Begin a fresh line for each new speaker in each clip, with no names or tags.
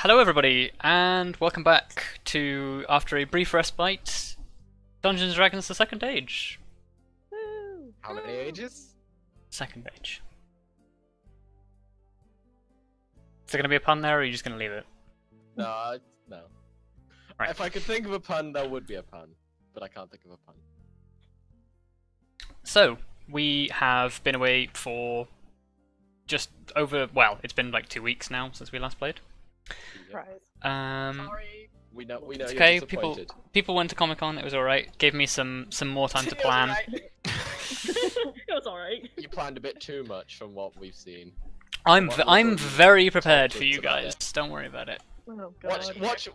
Hello everybody, and welcome back to, after a brief respite, Dungeons & Dragons: The Second Age.
Woo.
How many ages?
Second Age. Is there going to be a pun there, or are you just going to leave it?
No, no.
Right.
If I could think of a pun, there would be a pun, but I can't think of a pun.
So, we have been away for just over, well, it's been like 2 weeks now since we last played.
Surprise.
Sorry. We know
It's
you're
okay,
disappointed.
people went to Comic-Con, it was alright, gave me some more time to plan.
It was alright.
You planned a bit too much from what we've seen.
I'm
What
I'm
little
very prepared
told
for
us
you
about
guys,
it.
don't worry about it.
Oh god.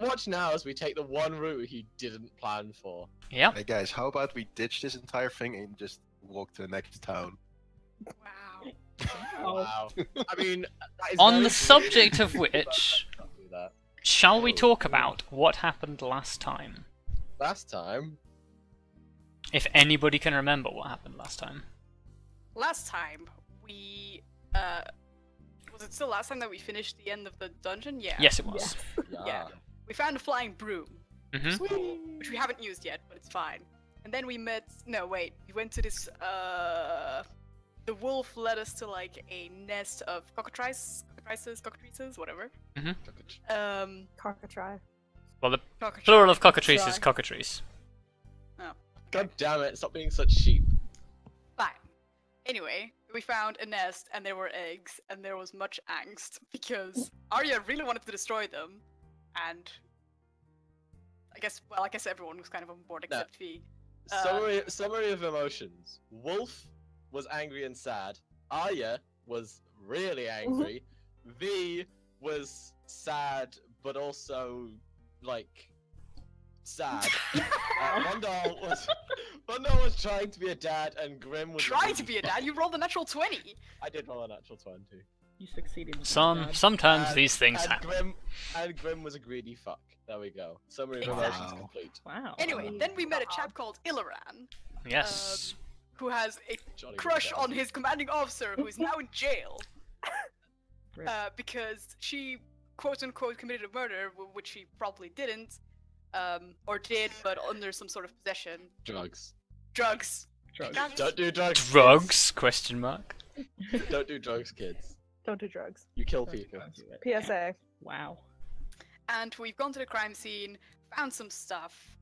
Watch now as we take the one route he didn't plan for.
Yep.
Hey guys, how about we ditch this entire thing and just walk to the next town?
Wow.
Wow. I mean, that is
On
very
the
brave,
subject of
but
which,
I can't do that.
shall we
Oh.
talk about what happened last time?
Last time,
If anybody can remember what happened last time.
Last time, we, was it still last time that we finished the end of the dungeon? Yeah.
Yes, it was.
Yeah. We found a flying broom,
Hmm
which we haven't used yet, but it's fine. And then we met, no wait, we went to this, the wolf led us to like a nest of cockatrices, whatever.
Cockatry.
Well, the
Cockatrice.
plural of cockatrice is
Try.
cockatrice.
God damn it! Stop being such sheep.
Fine. Anyway, we found a nest and there were eggs and there was much angst because Arya really wanted to destroy them, and I guess everyone was kind of on board
No.
except V.
Summary of emotions. Wolf was angry and sad. Arya was really angry. V was sad, but also like sad. Vondal was trying to be a dad, and Grim was
Try to be a dad. You rolled a natural 20.
I did roll a natural 20.
You succeeded.
Sometimes
And-
these things
And
happen.
Grim was a greedy fuck. There we go. Summary of
Exactly.
emotions
Wow.
complete.
Wow.
Anyway, then we met a chap called Illaran,
Yes.
who has a
Jolly
crush
good
on
guy.
his commanding officer, who is now in jail
Rip.
because she quote unquote committed a murder, which she probably didn't, or did, but under some sort of possession.
Drugs.
Drugs.
Drugs.
Don't do drugs.
Drugs? Question mark.
Kids. Don't do drugs, kids.
Don't do drugs.
You kill
Don't do
people.
drugs. PSA. Wow.
And we've gone to the crime scene, found some stuff.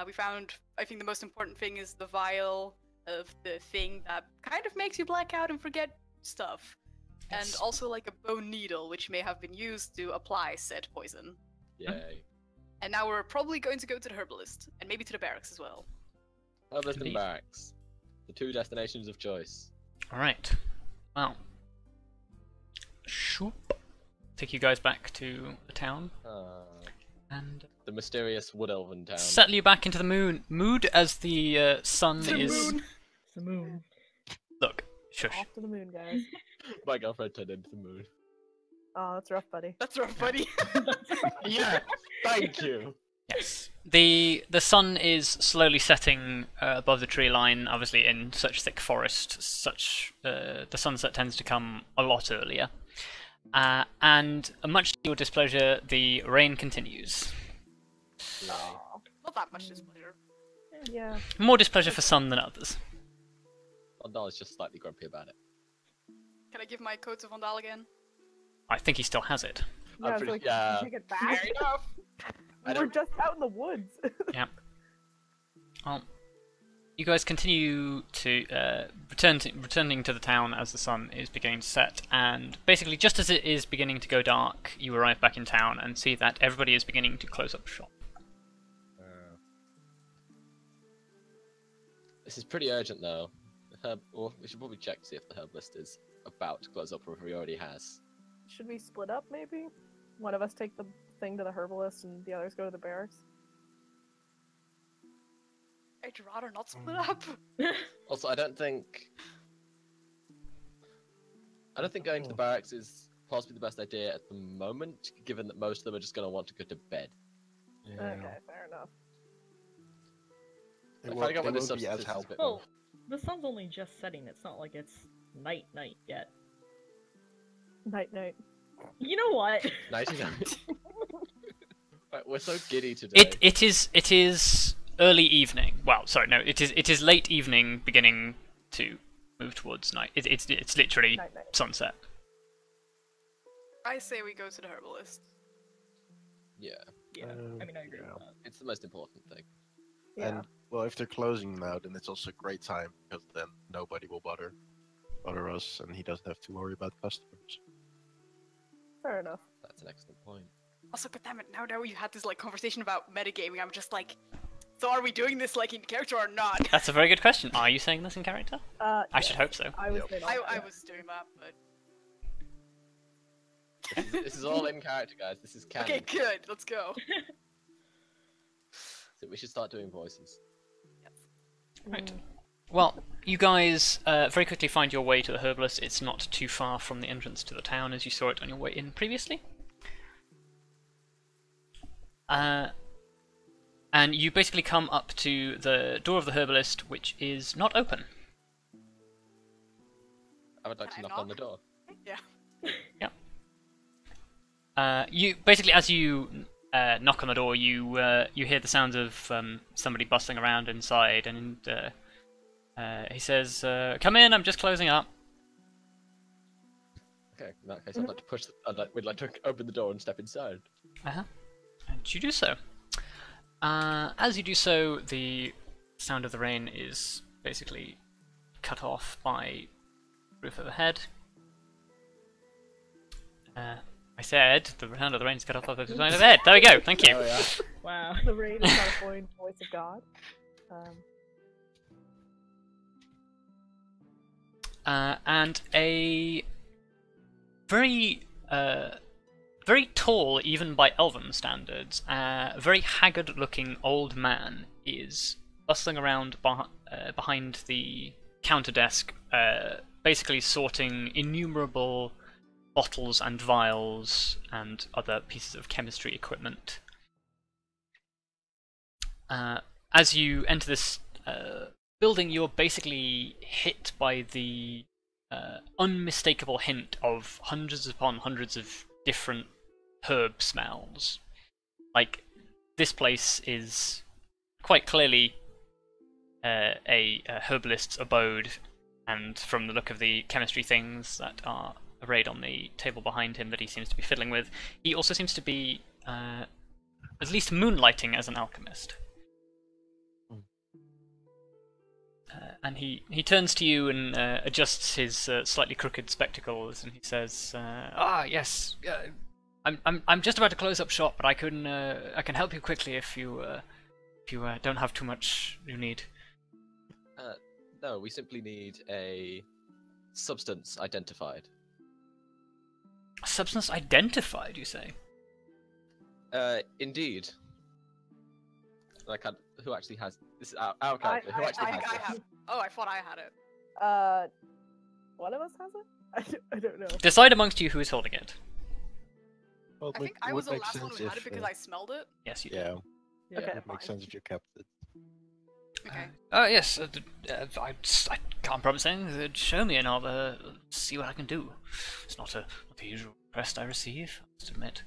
We found, I think the most important thing is the vial of the thing that kind of makes you black out and forget stuff. And
Yes.
also like a bone needle, which may have been used to apply said poison.
Yay.
And now we're probably going to go to the herbalist, and maybe to the barracks as well.
Herbalist and
Indeed.
barracks. The two destinations of choice.
Alright. Well. Shoop. Take you guys back to the town and
The mysterious wood elven town.
settle you back into the mood as the sun
To the
is.
moon.
It's the moon.
Look, shush.
Off to the moon, guys.
My girlfriend turned into the moon.
Oh, that's rough, buddy.
That's rough, buddy.
Yeah, thank you.
Yes. The sun is slowly setting above the tree line. Obviously, in such thick forest, the sunset tends to come a lot earlier. And much to your displeasure, the rain continues.
Not that much displeasure.
Yeah.
More displeasure for some than others.
Vondal is just slightly grumpy about it.
Can I give my coat to Vondal again?
I think he still has it.
Yeah,
I'm
it's
pretty-
like,
yeah.
take it back.
Fair enough.
I
We're
don't-
just out in the woods.
Yeah. Well, you guys continue to returning to the town as the sun is beginning to set, and basically just as it is beginning to go dark, you arrive back in town and see that everybody is beginning to close up shop.
This is pretty urgent though. Well, we should probably check to see if the herbalist is about to close up or if he already has.
Should we split up, maybe? One of us take the thing to the herbalist and the others go to the barracks?
I'd rather not split up.
Also, I don't think going to the barracks is possibly the best idea at the moment, given that most of them are just going to want to go to bed.
Okay, fair enough.
It
If
won't,
I got
it
rid of
won't be as
substances, it's a
helpful.
bit more-
Well, the sun's only just setting. It's not like it's night yet.
Night, night.
You know what?
Nighty night. We're so giddy today.
It is early evening. Well, sorry, no, it is late evening, beginning to move towards night. It's literally
Night.
sunset.
I say we go to the herbalist.
Yeah,
Yeah, I mean, I agree
yeah.
with that.
it's the most important thing.
Yeah.
And well, if they're closing now, then it's also a great time because then nobody will bother us, and he doesn't have to worry about customers.
Fair enough.
That's an excellent point.
Also, goddammit, now you had this like conversation about metagaming, I'm just like, so are we doing this like in character or not?
That's a very good question. Are you saying this in character? I should hope so.
I was.
Yep.
I was doing that, but
This is all in character, guys. This is canon.
okay, good. Let's go.
So we should start doing voices.
Right. Well, you guys very quickly find your way to the herbalist. It's not too far from the entrance to the town, as you saw it on your way in previously. And you basically come up to the door of the herbalist, which is not open.
I would like
Can
to
I
knock on the
knock?
door.
Yeah.
You basically, as you knock on the door, you hear the sounds of somebody bustling around inside, and he says, "Come in. I'm just closing up."
Okay, in that case, I'd like to push. We'd like to open the door and step inside.
And you do so. As you do so, the sound of the rain is basically cut off by the roof overhead. I said the sound of the rain is cut off by the sound of the head. There we go. Thank you.
Oh yeah.
Wow.
The rain is not a voice of God.
And a very tall, even by elven standards, very haggard-looking old man is bustling around behind the counter desk, basically sorting innumerable bottles and vials and other pieces of chemistry equipment. As you enter this building, you're basically hit by the unmistakable hint of hundreds upon hundreds of different herb smells. Like, this place is quite clearly a herbalist's abode, and from the look of the chemistry things that are arrayed on the table behind him that he seems to be fiddling with, he also seems to be at least moonlighting as an alchemist. And he turns to you and adjusts his slightly crooked spectacles, and he says, yes, I'm just about to close up shop, but I can help you quickly if you don't have too much you need."
No, we simply need a substance identified.
A substance identified, you say?
Indeed. Like, who actually has this? Is our character. Who actually
I
has
think I
this?
have. Oh, I thought I had it.
One of us has it? I don't know.
Decide amongst you who is holding it.
Well,
I think I was the last one who had it because I smelled it.
Yes, you do.
Yeah,
Yeah.
Okay,
it makes
fine.
sense if you kept it.
Okay.
Yes, I can't promise anything. Show me and I'll see what I can do. It's not the usual request I receive, I must admit.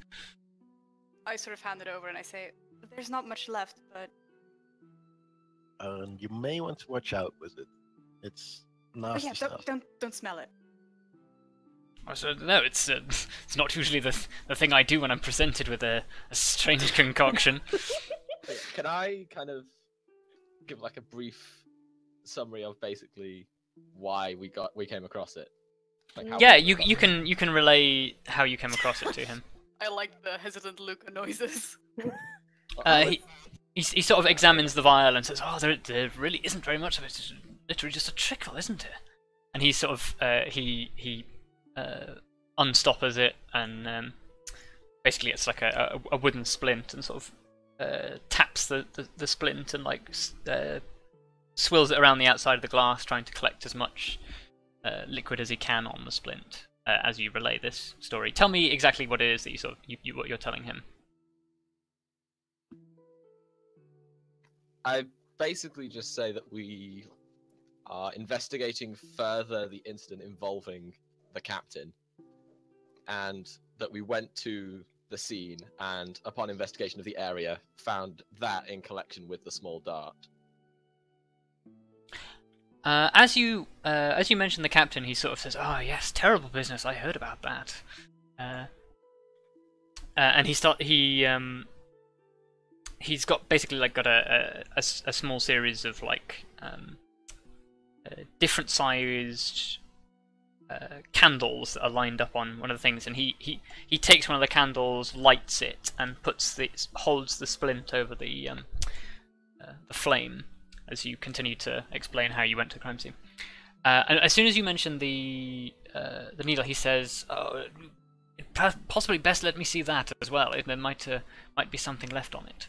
I sort of hand it over and I say, "There's not much left, but
You may want to watch out with it. It's
oh
nasty
yeah,
stuff.
don't smell it."
No, it's not usually the thing I do when I'm presented with a strange concoction.
Can I kind of give like a brief summary of basically why we came across it? Like how
Yeah,
we came
you
across
you can relay how you came across it to him.
I like the hesitant Luka noises.
it.
He sort of examines the vial and says, "Oh, there really isn't very much of it. It's literally just a trickle, isn't it?" And he sort of he unstoppers it, and basically it's like a wooden splint, and sort of taps the splint and like swirls it around the outside of the glass, trying to collect as much liquid as he can on the splint. As you relay this story, tell me exactly what it is that what you're telling him.
I basically just say that we are investigating further the incident involving the captain, and that we went to the scene, and upon investigation of the area, found that in collection with the small dart.
As you mentioned the captain, he sort of says, "Oh yes, terrible business. I heard about that." And he's got basically like got a small series of like different sized candles that are lined up on one of the things, and he takes one of the candles, lights it, and holds the splint over the flame as you continue to explain how you went to the crime scene. And as soon as you mention the needle, he says, "Oh, possibly best let me see that as well. There might be something left on it."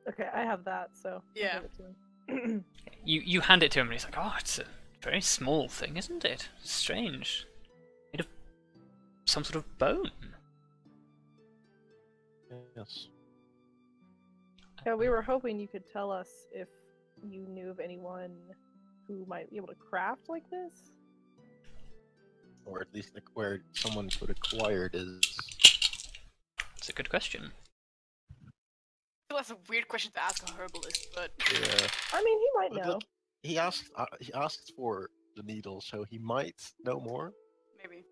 Okay, I have that, so
Yeah.
I'll give it to him.
You hand it to him, and he's like, "Oh, it's a very small thing, isn't it? Strange. Made of some sort of bone."
Yes.
Yeah, we were hoping you could tell us if you knew of anyone who might be able to craft like this.
Or at least like where someone could acquire this.
It's a good question.
I feel that's a weird question to ask a herbalist, but
Yeah.
I mean, he might
But
know.
look, he asked for the needle, so he might know more.
maybe.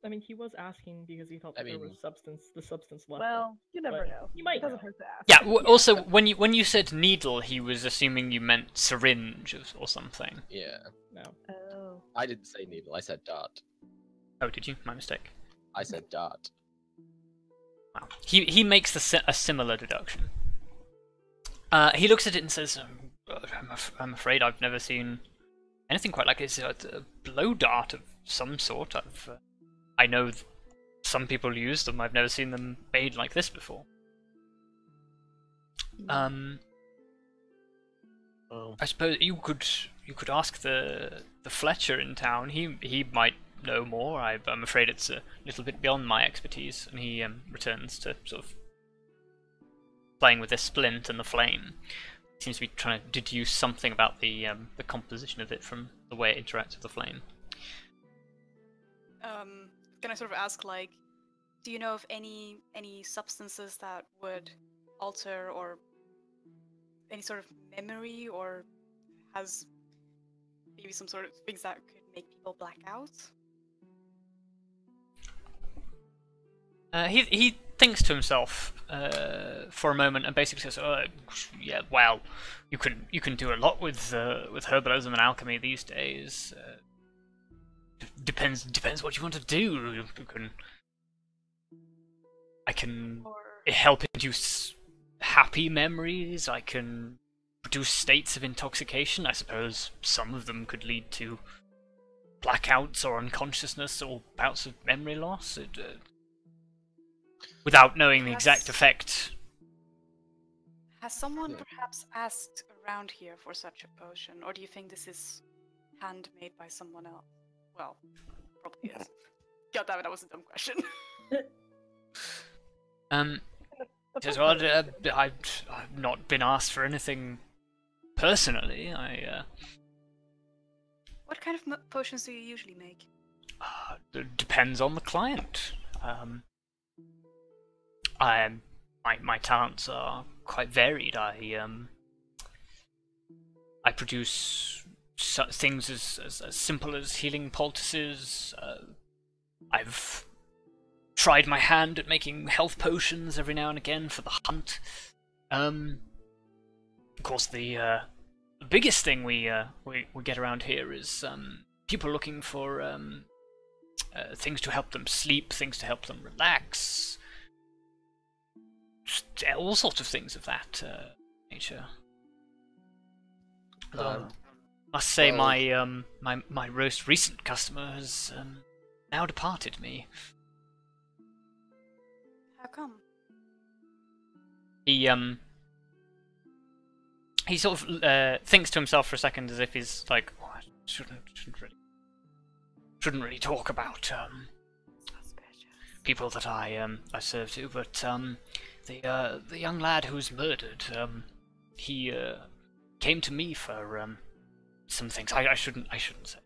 I mean, he was asking because he thought
I
that there
mean-
was the substance left.
Well, you never
But
know.
you might
It doesn't
know.
hurt to ask.
Yeah. Also, when you said needle, he was assuming you meant syringe or something.
Yeah.
No.
Oh.
I didn't say needle, I said dart.
Oh, did you? My mistake.
I said dart.
Wow. He makes a similar deduction. He looks at it and says, I'm afraid I've never seen anything quite like it. It's a blow dart of some sort. I know some people use them. I've never seen them made like this before.
Oh.
I suppose you could ask the Fletcher in town. He might know more. I'm afraid it's a little bit beyond my expertise. And he returns to sort of playing with this splint and the flame. Seems to be trying to deduce something about the composition of it from the way it interacts with the flame.
Can I sort of ask, like, do you know of any substances that would alter or any sort of memory, or has maybe some sort of things that could make people black out?
He thinks to himself for a moment and basically says, "Oh, yeah, well, you can do a lot with herbalism and alchemy these days. Depends what you want to do. I can
Or
help induce happy memories. I can produce states of intoxication. I suppose some of them could lead to blackouts or unconsciousness or bouts of memory loss. Without knowing the exact
Yes.
effect."
has someone
Yeah.
perhaps asked around here for such a potion, or do you think this is handmade by someone else? Well, probably is. God damn it, that was a dumb question.
The
Says,
person
"Well,
is good.
I've not been asked for anything personally.
What kind of potions do you usually make?
It depends on the client. My talents are quite varied. I produce things as simple as healing poultices. I've tried my hand at making health potions every now and again for the hunt. Of course, the biggest thing we get around here is people looking for things to help them sleep, things to help them relax, all sorts of things of that nature. Must say,
well-
my most recent customer has now departed me.
How come?
He sort of thinks to himself for a second, as if he's like, "Oh, I shouldn't really talk about people that I serve to, but the young lad who's murdered, he came to me for some things. I shouldn't say."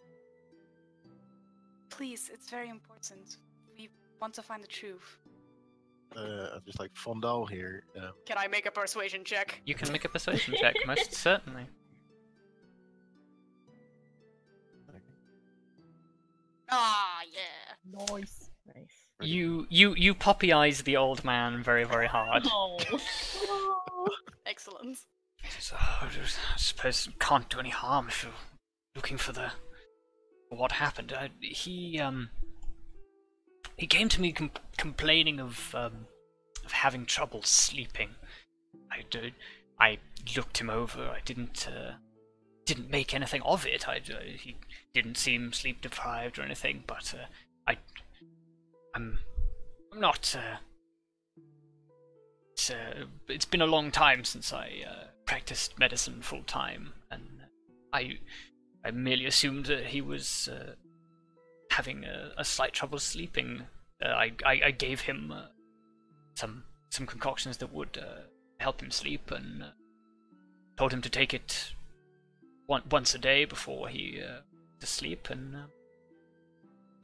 Please, it's very important. We want to find the truth.
just like Vondal here.
Can I make a persuasion check?
You can make a persuasion check, most certainly.
Ah, yeah.
Nice.
Nice.
You puppy eyes the old man very, very hard.
Oh.
Excellent.
So, I suppose it can't do any harm if you're looking for what happened. He came to me complaining of having trouble sleeping. I looked him over. I didn't make anything of it. He didn't seem sleep deprived or anything, but I'm not. It's been a long time since I practiced medicine full time, and I merely assumed that he was having a slight trouble sleeping. I gave him some concoctions that would help him sleep, and told him to take it once a day before he to sleep. And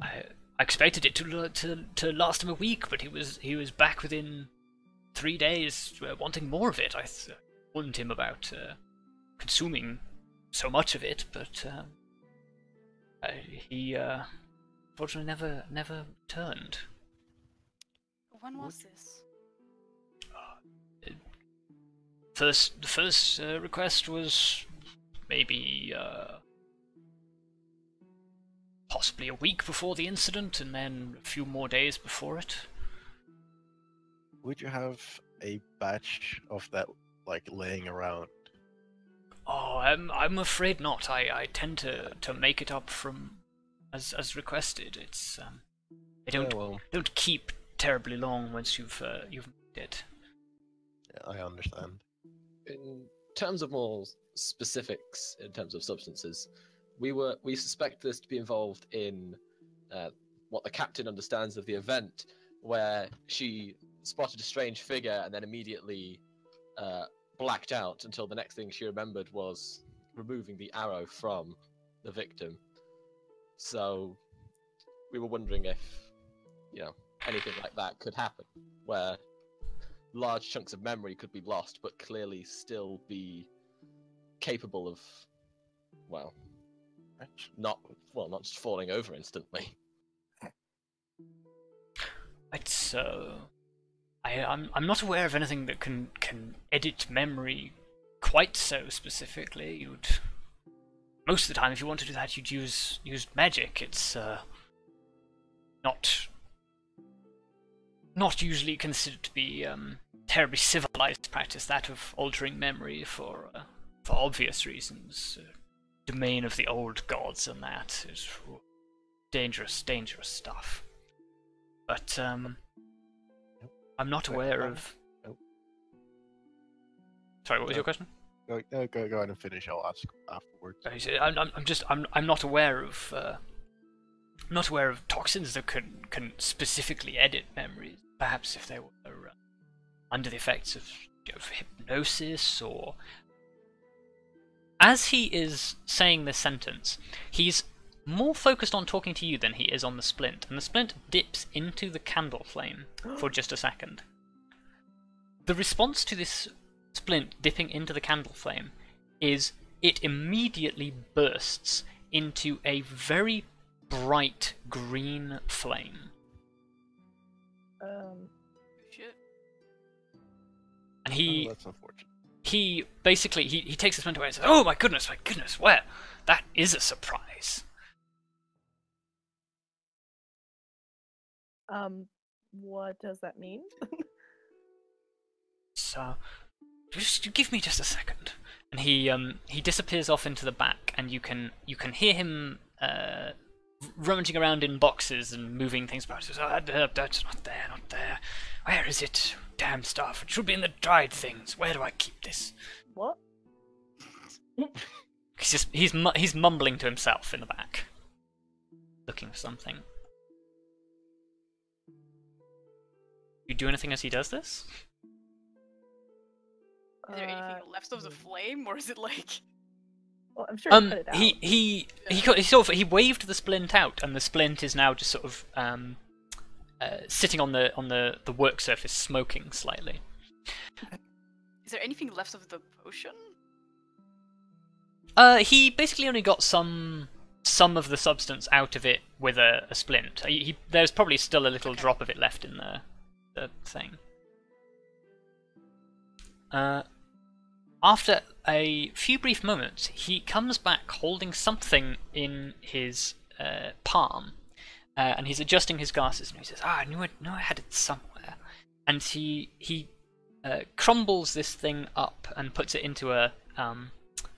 I expected it to last him a week, but he was back within 3 days, wanting more of it. I warned him about consuming so much of it, but he fortunately never returned.
When was this?
The first request was maybe possibly a week before the incident, and then a few more days before it.
Would you have a batch of that, like, laying around?
Oh, I'm afraid not. I tend to make it up from as requested. It's they don't keep terribly long once you've made it.
Yeah, I understand.
In terms of more specifics, in terms of substances, we suspect this to be involved in what the captain understands of the event, where she spotted a strange figure and then immediately blacked out until the next thing she remembered was removing the arrow from the victim. So we were wondering if, anything like that could happen, where large chunks of memory could be lost, but clearly still be capable of, not just falling over instantly.
It's I'm not aware of anything that can edit memory quite so specifically. Most of the time, if you want to do that, you'd use magic. It's not usually considered to be terribly civilized practice, that of altering memory for obvious reasons. Domain of the old gods, and that is dangerous stuff. But I'm not aware of. Sorry, what was your question?
Go ahead and finish. I'll ask afterwards.
I'm not aware of. Not aware of toxins that can specifically edit memories. Perhaps if they were under the effects of hypnosis, or. As he is saying this sentence, he's more focused on talking to you than he is on the splint, and the splint dips into the candle flame for just a second. The response to this splint dipping into the candle flame is it immediately bursts into a very bright green flame.
Shit.
And he
that's unfortunate.
he basically he takes the splint away and says, "Oh my goodness, where? That is a surprise."
What does that mean?
So, just give me just a second. And he disappears off into the back, and you can hear him rummaging around in boxes and moving things about. He says, "Oh, that's not there. Where is it? Damn stuff! It should be in the dried things. Where do I keep this?"
What?
He's mumbling to himself in the back, looking for something. You do anything as he does this?
Is there anything left of the flame, or is it like?
Well, I'm sure he put it out.
He waved the splint out, and the splint is now just sort of sitting on the work surface, smoking slightly.
Is there anything left of the potion?
He basically only got some of the substance out of it with a splint. There's probably still a little drop of it left in the thing. After a few brief moments, he comes back holding something in his palm, and he's adjusting his glasses, and he says, I knew I had it somewhere. And he crumbles this thing up and puts it into a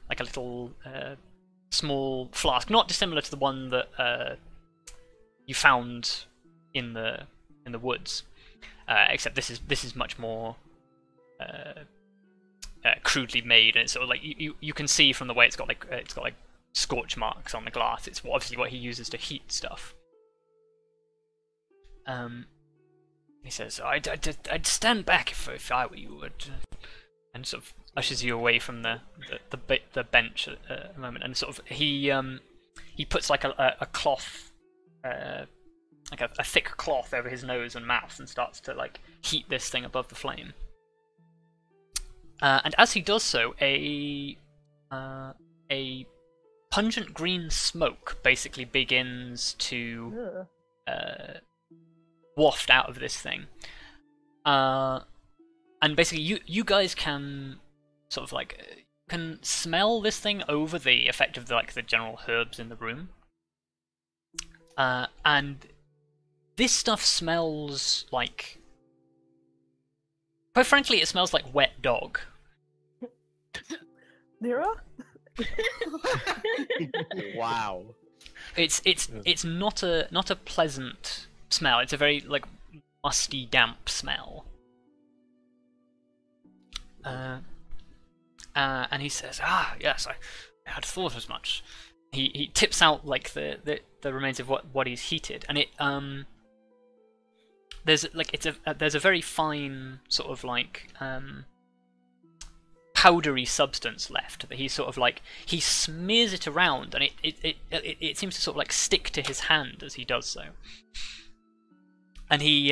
like a little small flask, not dissimilar to the one that you found in the woods, except this is much more crudely made, and it's sort of like you can see from the way it's got like scorch marks on the glass. It's obviously what he uses to heat stuff. He says, I'd stand back if I were you, and sort of ushers you away from the bench a moment, and sort of he puts like a cloth, like a thick cloth over his nose and mouth, and starts to like heat this thing above the flame. And as he does so, a pungent green smoke basically begins to waft out of this thing. And basically, you guys can sort of like can smell this thing over the effect of the general herbs in the room. And this stuff smells like, quite frankly, it smells like wet dog.
Nira?
Wow.
It's not a pleasant smell. It's a very like musty, damp smell. And he says, yes, I had thought as much. He tips out like the remains of what he's heated, and it there's a very fine sort of like powdery substance left that he sort of like he smears it around, and it seems to sort of like stick to his hand as he does so. And he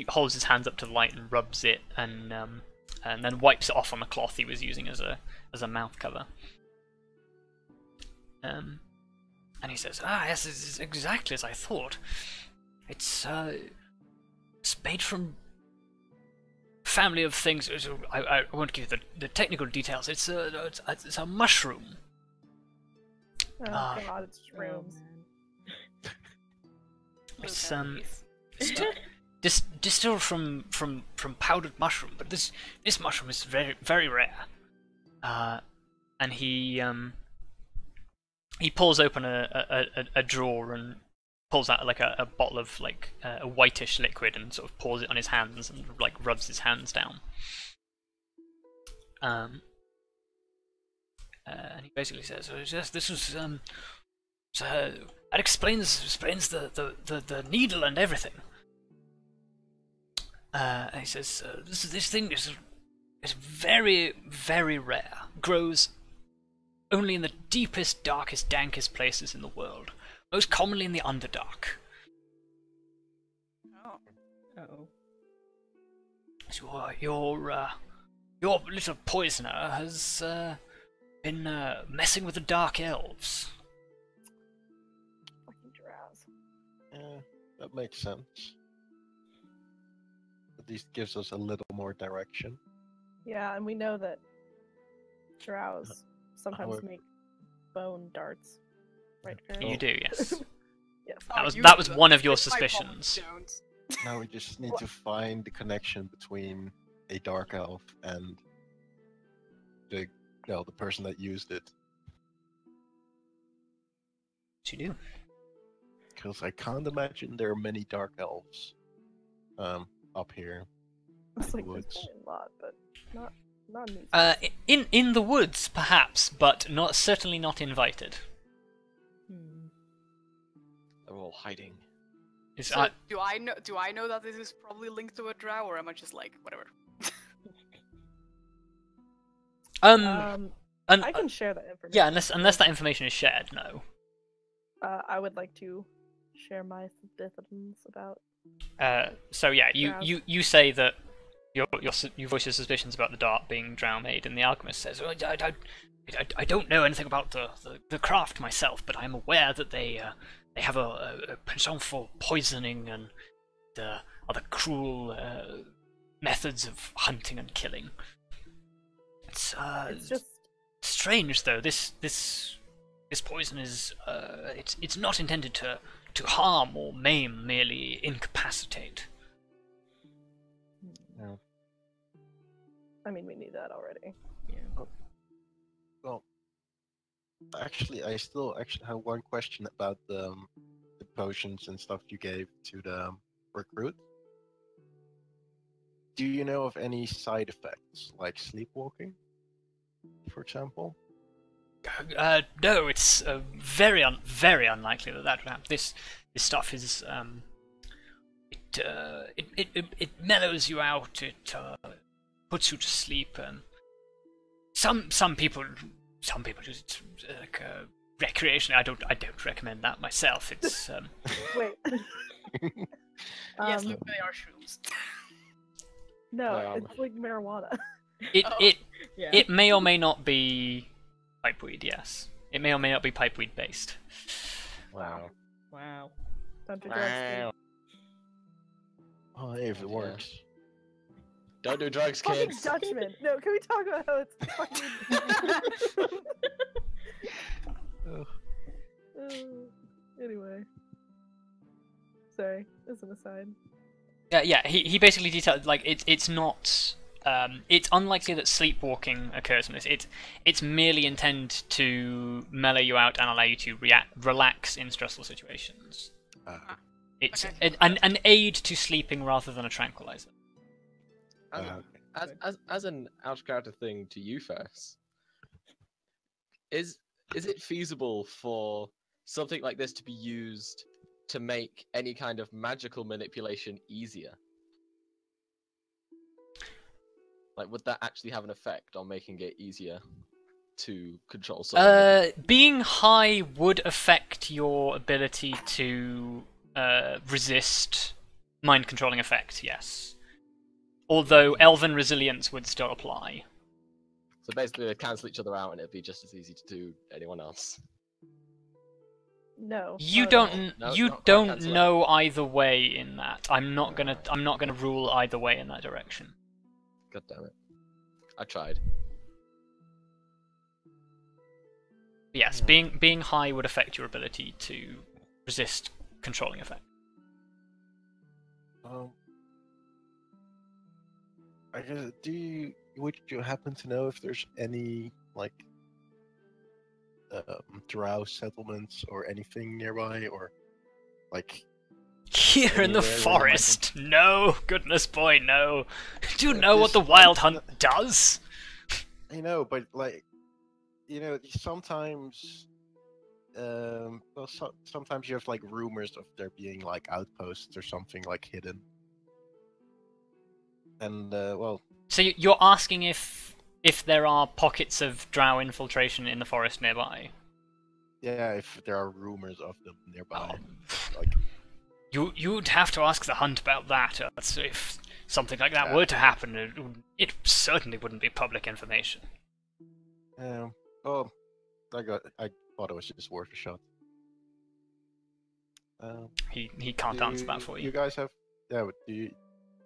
holds his hands up to the light and rubs it, and then wipes it off on the cloth he was using as a mouth cover. And he says, yes, it's exactly as I thought. It's made from family of things. I won't give you the technical details. It's a mushroom.
Oh god, it's shrooms.
It's distilled from powdered mushroom, but this mushroom is very, very rare. And he pulls open a drawer and pulls out like a bottle of like a whitish liquid and sort of pours it on his hands and like rubs his hands down. And he basically says, yes, this was so that explains the needle and everything. And he says, this thing is very, very rare. Grows only in the deepest, darkest, dankest places in the world. Most commonly in the Underdark.
Oh.
Uh-oh.
So, your little poisoner has been messing with the Dark Elves.
Fucking drows.
Yeah, that makes sense. At least gives us a little more direction.
Yeah, and we know that drows sometimes
would-
make bone darts. Right,
You
Ferrous?
do, yes.
Yes.
That was one of your
It's my fault,
suspicions.
Jones.
Now we just need to find the connection between a dark elf and the person that used it.
What you do?
Because I can't imagine there are many dark elves up here.
It's like
woods.
there's probably a lot, but not in these.
In the woods, perhaps, but certainly not invited.
They're all hiding.
So, do I know that this is probably linked to a drow, or am I just like whatever?
I can share that information.
Yeah, unless that information is shared, no.
I would like to share my suspicions about.
So yeah,
Drow.
you say that you voice your suspicions about the dart being Drow made, and the alchemist says, "Oh, I don't know anything about the craft myself, but I'm aware that they have a penchant for poisoning and other cruel methods of hunting and killing. It's
just
strange though. This poison is it's not intended to harm or maim, merely incapacitate.
No.
I mean, we knew that already.
Yeah.
Well, actually, I still have one question about the potions and stuff you gave to the recruit. Do you know of any side effects, like sleepwalking, for example?
No, it's very unlikely that would happen. This stuff is it mellows you out. It puts you to sleep. Some people use it like recreation. I don't recommend that myself. It's
Wait.
Yes, look, they are shrooms.
No, it's like marijuana.
It may or may not be pipeweed. Yes, it may or may not be pipeweed based.
Wow.
Wow.
Don't do drugs.
Oh, hey, if it works.
Don't do drugs,
Fucking
kids.
Dutchman. No, can we talk about how it's fucking... Anyway. Sorry, as an aside.
Yeah. He basically detailed like it's not. It's unlikely that sleepwalking occurs in this. It's merely intended to mellow you out and allow you to relax in stressful situations. It's
Okay.
an aid to sleeping rather than a tranquilizer.
As an out of character thing to you, Ferrous, is it feasible for something like this to be used to make any kind of magical manipulation easier? Like, would that actually have an effect on making it easier to control something?
Being high would affect your ability to resist mind controlling effect, yes. Although elven resilience would still apply.
So basically, they cancel each other out, and it'd be just as easy to do anyone else.
No.
You
not at
don't
all.
No,
you
not quite
don't
cancel
know either way in that. I'm not gonna rule either way in that direction.
God damn it! I tried.
Yes, being high would affect your ability to resist controlling effect.
I guess, would you happen to know if there's any like drow settlements or anything nearby, or like
Here in the
anywhere where they might
forest? No, goodness boy, no. Do you
Yeah,
know what the
this-
wild hunt does?
I know, but like, sometimes, sometimes you have like rumors of there being like outposts or something like hidden, and
So you're asking if there are pockets of drow infiltration in the forest nearby?
yeah, if there are rumors of them nearby,
Oh.
like,
You'd have to ask the hunt about that. So if something like that
Yeah.
were to happen, it certainly wouldn't be public information.
well, I thought it was just worth a shot.
He can't answer that for you.
You guys have, but do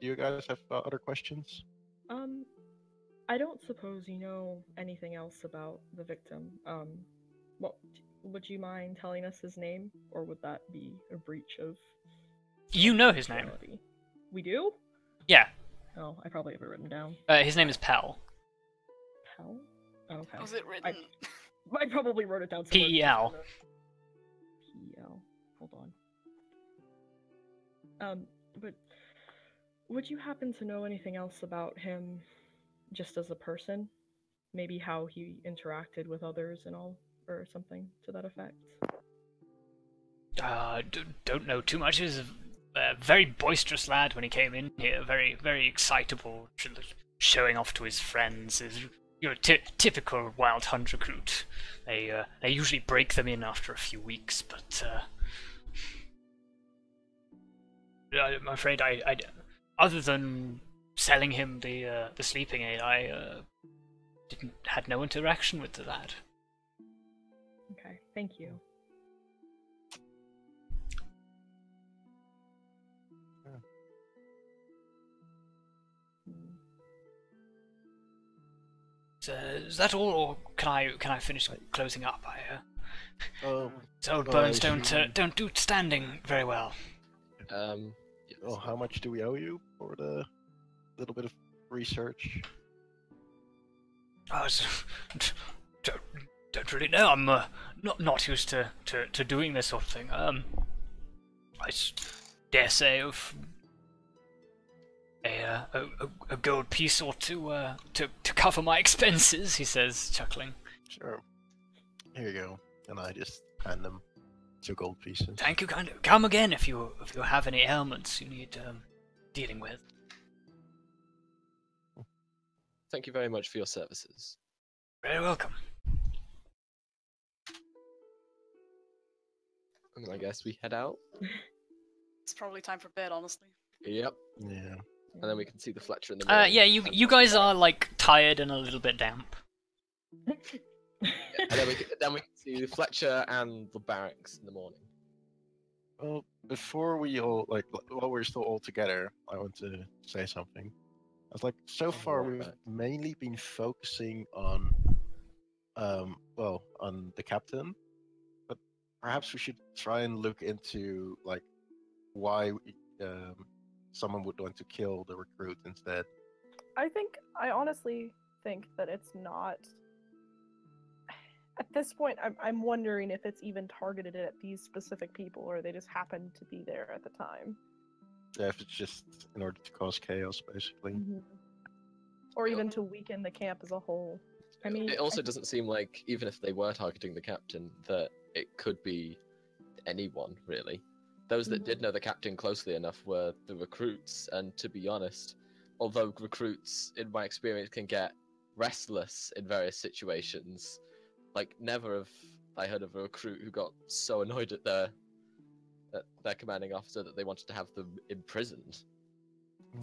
you guys have other questions?
I don't suppose you know anything else about the victim. What would you mind telling us his name, or would that be a breach of?
You know his name.
confidentiality? We do?
Yeah,
Oh, I probably have it written down.
his name is Pell.
Pell? Okay.
Was it written?
I probably wrote it down somewhere.
P-E-L.
P-E-L. Hold on. But would you happen to know anything else about him just as a person? Maybe how he interacted with others and all, or something to that effect?
Don't know too much. He was a very boisterous lad when he came in here. Very, very excitable, showing off to his friends. Typical wild hunt recruit. They usually break them in after a few weeks, but I'm afraid other than selling him the sleeping aid, I had no interaction with that.
Okay, thank you.
Is that all, or can I finish closing up? Old
well,
bones don't do standing very well.
Oh, how much do we owe you for the little bit of research?
Don't really know. I'm not used to doing this sort of thing. I dare say of a gold piece or two to cover my expenses, he says, chuckling.
Sure. Here you go. And I just hand them 2 gold pieces.
Thank you, kind of. Come again if you have any ailments you need dealing with.
Thank you very much for your services.
Very welcome.
And I guess we head out.
It's probably time for bed, honestly.
Yep.
Yeah.
And then we can see the Fletcher in the morning.
Yeah, you guys are like tired and a little bit damp.
Yeah, and then we can see the Fletcher and the barracks in the morning.
Well, before we all, like, while we're still all together, I want to say something. I was like, so far we've mainly been focusing on, on the captain, but perhaps we should try and look into, like, why someone would want to kill the recruit instead.
I honestly think that it's not. At this point, I'm wondering if it's even targeted at these specific people, or they just happened to be there at the time.
Yeah, if it's just in order to cause chaos, basically.
Mm-hmm. Or even to weaken the camp as a whole.
I mean,
it also doesn't seem like, even if they were targeting the captain, that it could be anyone, really. Those that did know the captain closely enough were the recruits, and to be honest, although recruits, in my experience, can get restless in various situations, like, never have I heard of a recruit who got so annoyed at their commanding officer that they wanted to have them imprisoned,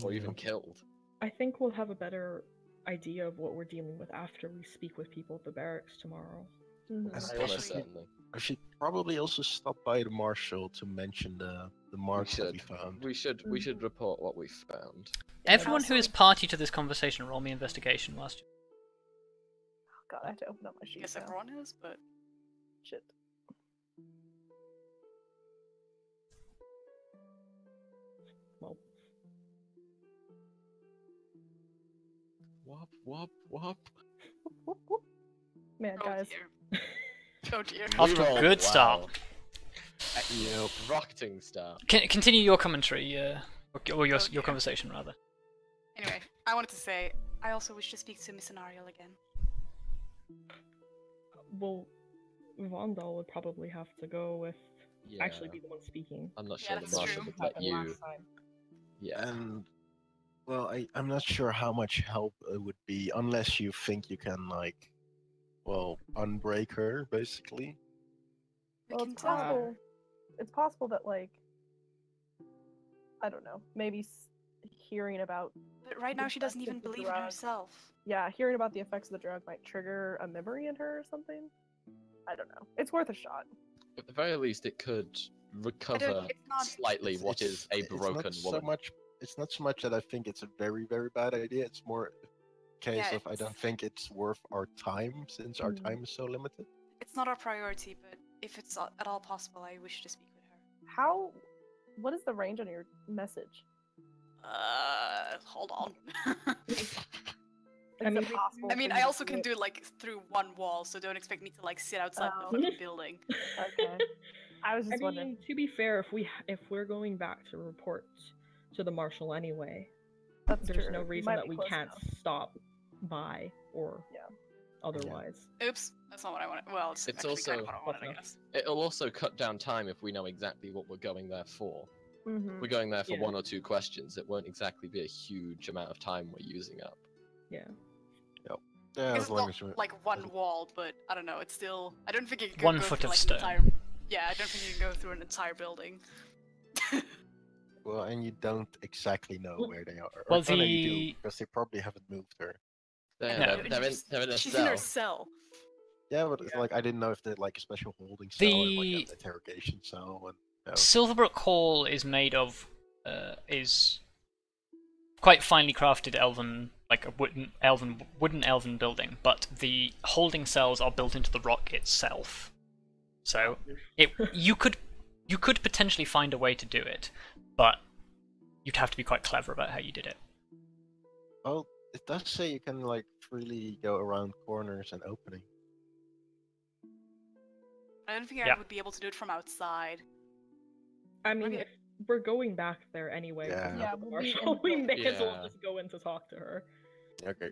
or even killed.
I think we'll have a better idea of what we're dealing with after we speak with people at the barracks tomorrow.
I should probably also stop by the marshal to mention the marks that we found.
We should report what we found.
Everyone who is party to this conversation, roll me investigation whilst.
Oh god, I have to open up my sheet.
I guess
now.
everyone is, but
Shit.
Well,
Wop wop wop.
Whoop, whoop. Man,
oh
guys.
dear. Oh dear.
Off to a
Reroll,
good
wow.
start.
Yep. Rocketing start.
Continue your commentary, or your conversation rather.
Anyway, I wanted to say, I also wish to speak to Miss Anariel again.
well, Vondal would probably have to go with actually be the one speaking.
I'm not
Yeah,
sure the
that's
marshal
true.
would let you.
Last time.
Yeah.
And well, I'm not sure how much help it would be unless you think you can, like, well, unbreak her, basically.
Well, it's possible. It's possible that, like, I don't know, maybe hearing about.
But right now she doesn't even believe in herself.
Yeah, hearing about the effects of the drug might trigger a memory in her or something. I don't know. It's worth a shot.
At the very least, it could recover slightly what is a broken woman.
It's not so much that I think it's a very, very bad idea. It's more a case of I don't think it's worth our time, since our time is so limited.
It's not our priority, but if it's at all possible, I wish to speak with her.
What is the range on your message?
Hold on.
I mean,
I also can do it, like, through one wall, so don't expect me to, like, sit outside the fucking building.
Okay. I was just wondering.
To be fair, if we're going back to report to the marshal anyway, there's
true.
no reason that we can't
enough.
stop by or otherwise.
Oops, that's not what I wanted. Well, it's actually
also
kind of what I wanted, I guess.
It'll also cut down time if we know exactly what we're going there for.
Mm-hmm.
We're going there for one or two questions. It won't exactly be a huge amount of time we're using up.
Yeah.
Yeah,
It's
as long
not
as we're...
like one wall, but I don't know. It's still. I don't think it can
1
go
foot
through,
of
like,
stone.
Yeah, I don't think you can go through an entire building.
Well, and you don't exactly know where they are.
Well,
No, you do, because they probably haven't moved her.
They're,
No.
they're in a
She's
cell.
in her cell.
Yeah, but it's like I didn't know if they had like a special holding cell or like
The-
an interrogation cell. And, no.
Silverbrook Hall is made of is quite finely crafted elven, like a wooden elven building, but the holding cells are built into the rock itself. So you could potentially find a way to do it, but you'd have to be quite clever about how you did it.
Well, it does say you can like freely go around corners and opening.
I don't think
Yeah.
I would be able to do it from outside.
I mean,
Okay.
if we're going back there anyway.
Yeah.
from
Yeah,
the
we'll be in
marshal,
the
we
building.
may as well
Yeah.
just go in to talk to her.
Okay.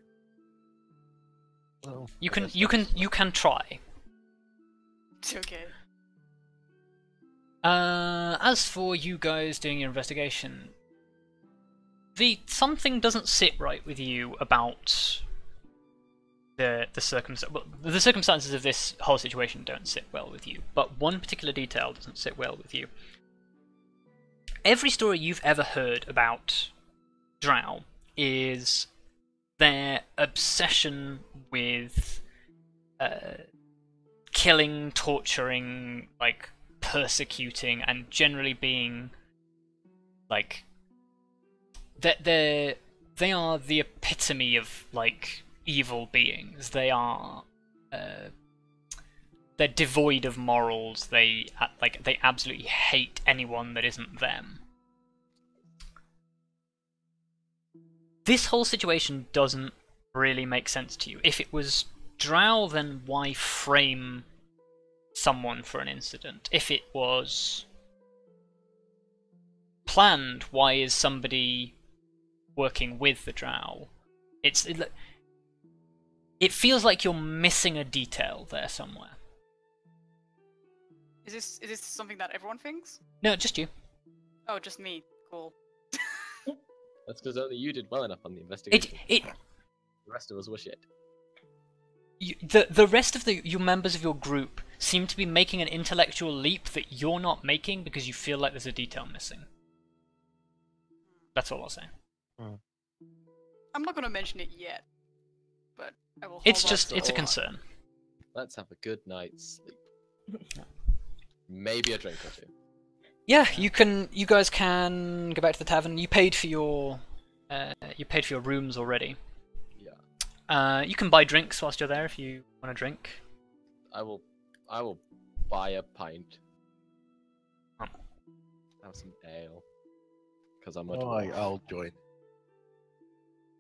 Well,
You
I
can
guess
you
that's-
can try.
Okay.
As for you guys doing your investigation, something doesn't sit right with you about the circumstances of this whole situation don't sit well with you, but one particular detail doesn't sit well with you. Every story you've ever heard about Drow is their obsession with killing, torturing, like persecuting, and generally being like they are the epitome of like evil beings. They are they're devoid of morals. They absolutely hate anyone that isn't them. This whole situation doesn't really make sense to you. If it was Drow, then why frame someone for an incident? If it was planned, why is somebody working with the Drow? It feels like you're missing a detail there somewhere.
Is this something that everyone thinks?
No, just you.
Oh, just me. Cool.
That's because only you did well enough on the investigation.
The
The rest of us were shit.
rest of your members of your group seem to be making an intellectual leap that you're not making because you feel like there's a detail missing. That's all I'll say.
I'm not gonna mention it yet, but I will.
It's
hold
just
off
it's a
till-
concern.
Let's have a good night's sleep. Maybe a drink or two.
Yeah, you guys can go back to the tavern. You paid for your rooms already.
Yeah.
You can buy drinks whilst you're there if you want to drink.
I will buy a pint.
Oh.
Have some ale. Because I'm a
Oh,
dwarf.
I'll join.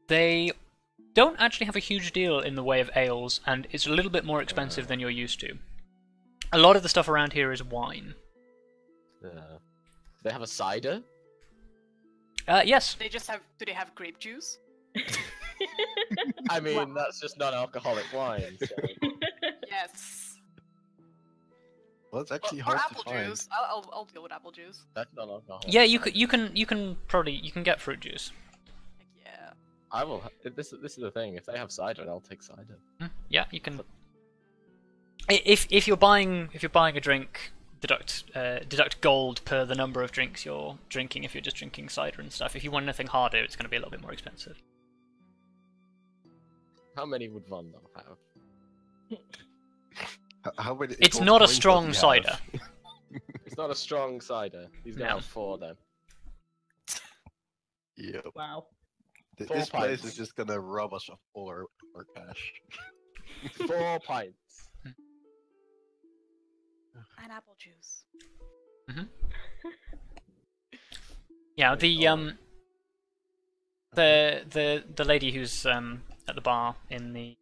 They don't actually have a huge deal in the way of ales, and it's a little bit more expensive than you're used to. A lot of the stuff around here is wine.
They have a cider?
Yes.
They just have. Do they have grape juice?
I mean, that's just non-alcoholic wine. So.
Yes.
Well, it's actually
Or
hard
apple
to find.
juice. I'll deal with apple juice.
That's non-alcoholic.
Yeah, you
cider.
can get fruit juice.
Like, yeah.
I will. This is the thing. If they have cider, I'll take cider.
Yeah, you can. If you're buying a drink, deduct gold per the number of drinks you're drinking. If you're just drinking cider and stuff. If you want anything harder, it's going to be a little bit more expensive.
How many would Vondal have?
How many
It's
gold
not a
coins does
strong
he have?
cider.
It's not a strong cider. He's gonna
No.
have 4 then.
Yep.
Wow.
Four
This place
pints.
is just gonna rob us of all our cash.
4 pints.
And apple juice.
Yeah, the lady who's at the bar in the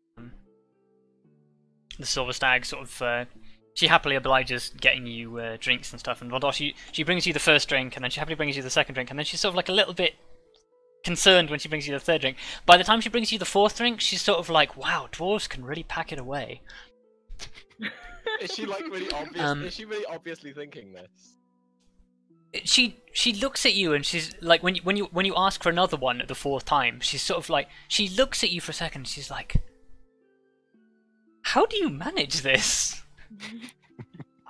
Silver Stag sort of she happily obliges getting you drinks and stuff, and Vondal, she brings you the first drink, and then she happily brings you the second drink, and then she's sort of like a little bit concerned when she brings you the third drink. By the time she brings you the fourth drink, she's sort of like, wow, dwarves can really pack it away.
Is she like really obvious? Is she really obviously thinking this?
She looks at you and she's like, when you ask for another one at the fourth time, she's sort of like, she looks at you for a second and she's like, how do you manage this?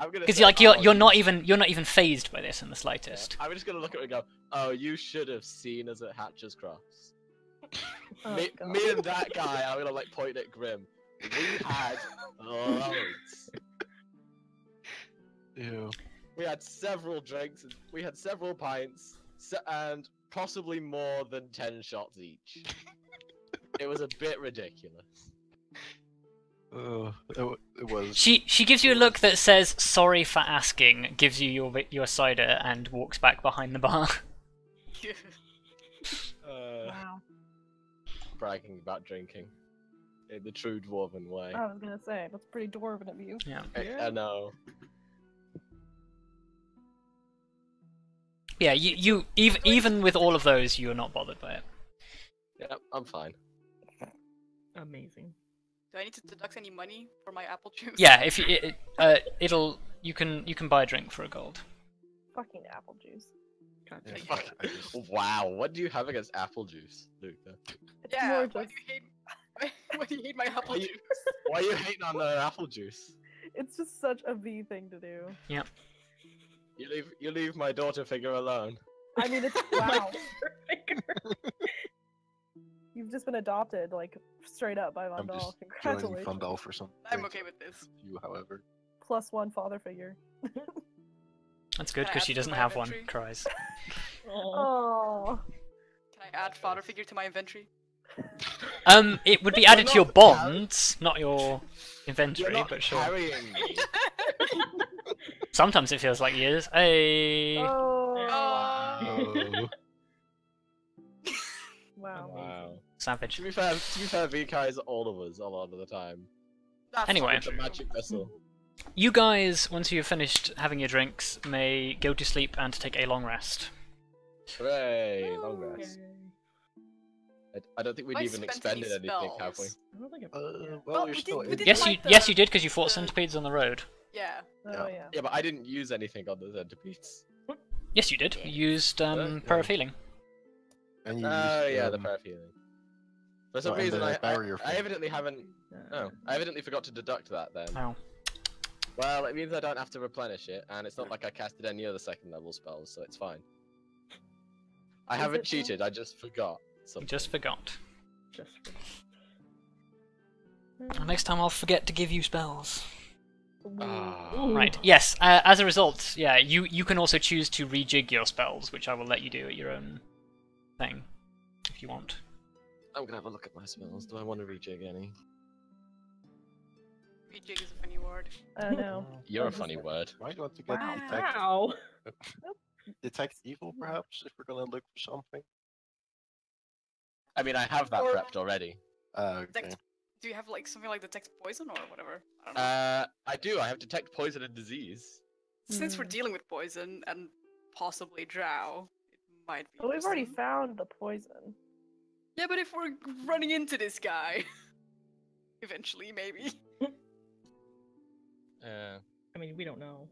I'm gonna.
Because
say,
like
"Oh,
you're not even phased by this in the slightest.
I'm just gonna look at it and go, "Oh, you should have seen us at Hatcher's Cross."
Oh,
me
God.
and that guy. I'm gonna like point at Grim. We had loads.
Ew.
We had several drinks. We had several pints, and possibly more than 10 shots each. It was a bit ridiculous.
It was.
She gives you a look that says sorry for asking, gives you your cider, and walks back behind the bar.
Wow.
Bragging about drinking in the true dwarven way.
I was gonna say that's pretty dwarven of you.
Yeah.
I know.
Yeah. You even with all of those, you are not bothered by it.
Yeah, I'm fine.
Amazing.
Do I need to deduct any money for my apple juice?
Yeah. If you can buy a drink for a gold.
Fucking apple juice.
Gotcha.
Fuck. Wow, what do you have against apple juice, Luka?
It's
Yeah.
more
Why do
just,
you hate? Why do you hate my apple
Why you-
juice?
Why are you hating on the apple juice?
it's just such a V thing to do.
You leave my daughter figure alone.
I mean, it's wow. You've just been adopted, like straight up by
I'm
Vondal.
just joining
Congratulations.
Vondal for some.
I'm okay with this.
You, however.
+1 father figure.
That's good
Can I
because
add
she
to
doesn't
my
have one.
inventory?
Cries.
Oh.
Can I add father figure to my inventory?
It would be added to your bonds, not your
You're
inventory,
not
but sure.
carrying me.
Sometimes it feels like years. Hey.
Oh.
Oh.
Wow.
Wow.
Savage.
To be fair, VK is all of us a lot of the time.
That's
Anyway.
It's a magic vessel.
You guys, once you've finished having your drinks, may go to sleep and take a long rest.
Hooray! Long rest. I don't think we'd
I
even
spent any
expended anything, have we?
spells.
I don't think
Well,
Well,
we're
we
still
did- we
in.
did
Yes,
like
yes, you
the-
did because you fought
the-
centipedes on the road.
Yeah.
Oh yeah.
Yeah, but I didn't use anything on the centipedes.
Yes, you did.
Yeah.
You used
Yeah.
prayer of healing.
And you
Oh
used,
yeah, the prayer of healing. For some
well, and
reason,
the barrier
I
thing.
evidently haven't. Oh, I evidently forgot to deduct that then.
Oh.
Well, it means I don't have to replenish it, and it's not like I casted any other second level spells, so it's fine. I
Is
haven't
it
cheated, I just forgot
You
something.
just forgot.
just.
Next time I'll forget to give you spells.
Ah.
Right, yes, as a result, yeah, you can also choose to rejig your spells, which I will let you do at your own thing, if you want.
I'm gonna have a look at my spells. Do I want to rejig any?
Rejig is a funny word.
I don't know.
You're a
That's
funny
just-
word.
Might want to get
Wow.
detect,
Wow.
detect evil, perhaps, if we're gonna look for something.
I mean, I have that
Or-
prepped already.
Okay.
Detect- Do you have like something like detect poison or whatever? I don't know.
I do. I have detect poison and disease.
Since we're
Hmm.
dealing with poison and possibly drow, it might be.
But we've already
interesting.
found the poison.
Yeah, but if we're running into this guy, eventually, maybe.
I mean, we don't know.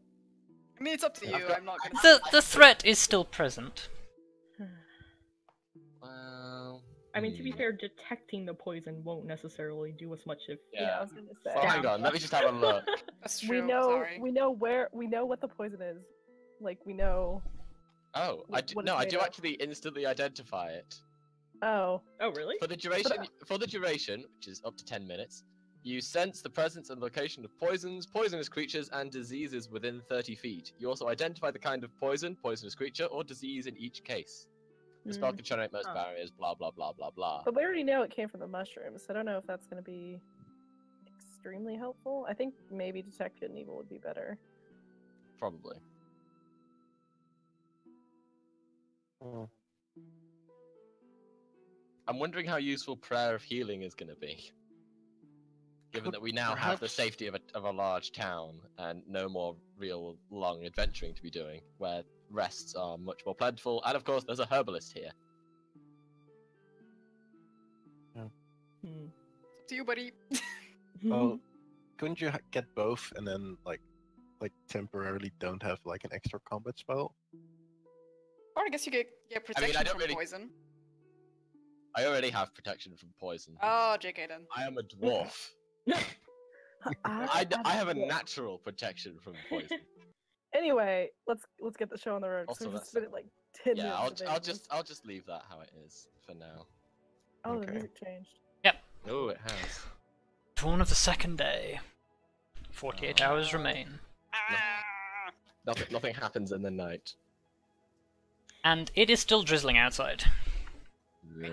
I mean, it's up to you.
I've got-
I'm not gonna.
The threat is still present.
Well.
I mean, to be
hmm.
fair, detecting the poison won't necessarily do us much if.
Yeah, I
Yeah.
was gonna say.
Well, hang on. Let me just have a look.
That's true.
We know.
Sorry.
We know what the poison is. Like we know.
Oh,
What it's
I
made
do
of.
actually instantly identify it.
Oh.
Oh, really?
For the duration, which is up to 10 minutes, you sense the presence and location of poisons, poisonous creatures, and diseases within 30 feet. You also identify the kind of poison, poisonous creature, or disease in each case. The spell
Hmm.
can generate most
Huh.
barriers, blah blah blah blah blah.
But we already know it came from the mushrooms, so I don't know if that's gonna be extremely helpful. I think maybe detect good and evil would be better.
Probably.
Hmm.
I'm wondering how useful prayer of healing is going to be. Given that we now have the
Perhaps-
safety of a large town and no more real long adventuring to be doing, where rests are much more plentiful, and of course there's a herbalist here.
Hmm.
It's up to you, buddy.
Well, couldn't you get both and then like temporarily don't have like an extra combat spell?
Or I guess you get protection
don't
from
really-
poison.
I already have protection from poison.
Oh, JK then.
I am a dwarf. I have a natural protection from poison.
Anyway, let's get the show on the road.
Also,
So
that's-
it's been like 10
Yeah,
minutes.
I'll just leave that how it is for now.
Oh, the
Okay.
music changed.
Oh, it has.
Dawn of the second day. 48 hours remain.
Ah!
Nothing happens in the night.
And it is still drizzling outside.
Yeah.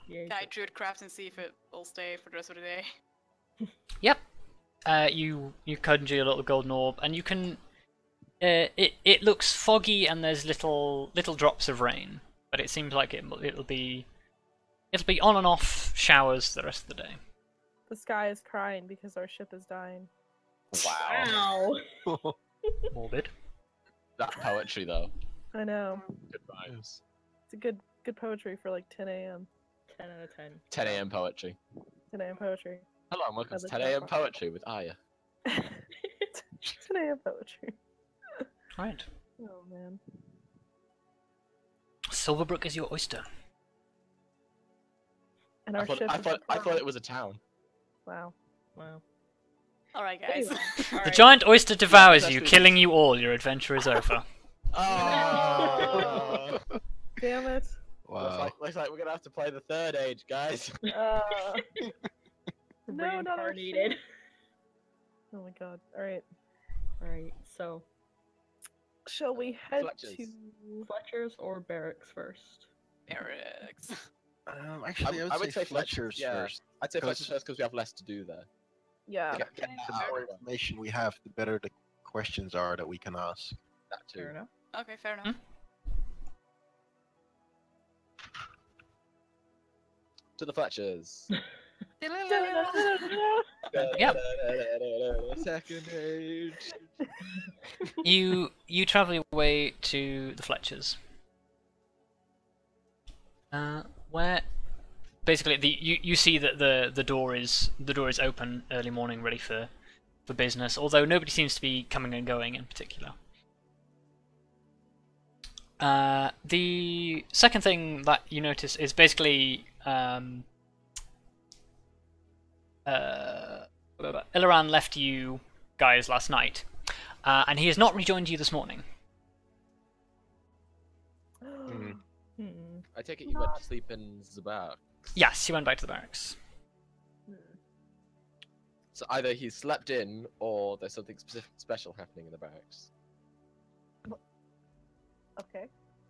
Yay.
Can I druid craft and see if it will stay for the rest of the day?
Yep. You conjure your little golden orb, and you can. It looks foggy, and there's little drops of rain, but it seems like it'll be on and off showers the rest of the day.
The sky is crying because our ship is dying.
Wow.
Wow.
Morbid.
That poetry though.
I know.
Good vibes.
It's a good poetry for like 10 a.m.
10 out of 10.
10 a.m. poetry.
10 a.m. poetry.
Hello, and welcome
Oh,
to
that's
10
not
a.m.
fun.
poetry with Arya.
10 a.m. poetry.
Right.
Oh man.
Silverbrook is your oyster.
And
I
our
thought,
ship.
I,
is
thought, I
dying.
thought it was a town.
Wow.
Wow.
Alright, guys.
Anyway.
The
Alright.
giant oyster devours
that's
you,
the-
killing you all. Your adventure is over.
Oh!
Damn it.
Wow.
Looks like we're gonna have to play the third age, guys.
No, not our
Reincarnated.
ship. Oh my god. Alright.
Alright, so
Shall we head
Fletchers.
to
Fletcher's or barracks first?
Barracks.
Actually, I would say Fletcher's
yeah.
first.
I'd say
Because-
Fletcher's first because we have less to do there.
Yeah.
Get
Okay.
that
The
out
more
of the way.
information we have, the better the questions are that we can ask.
That too.
Fair enough.
Okay, fair enough.
To the Fletchers.
Yep.
Second age.
You travel your way to the Fletchers. Where basically you see that the door is open early morning, ready for business. Although nobody seems to be coming and going in particular. The second thing that you notice is basically Ilaran left you guys last night, and he has not rejoined you this morning.
Hmm.
I take it you went to sleep in Zabar.
Yes, he went back to the barracks.
So either he slept in, or there's something special happening in the barracks.
Okay.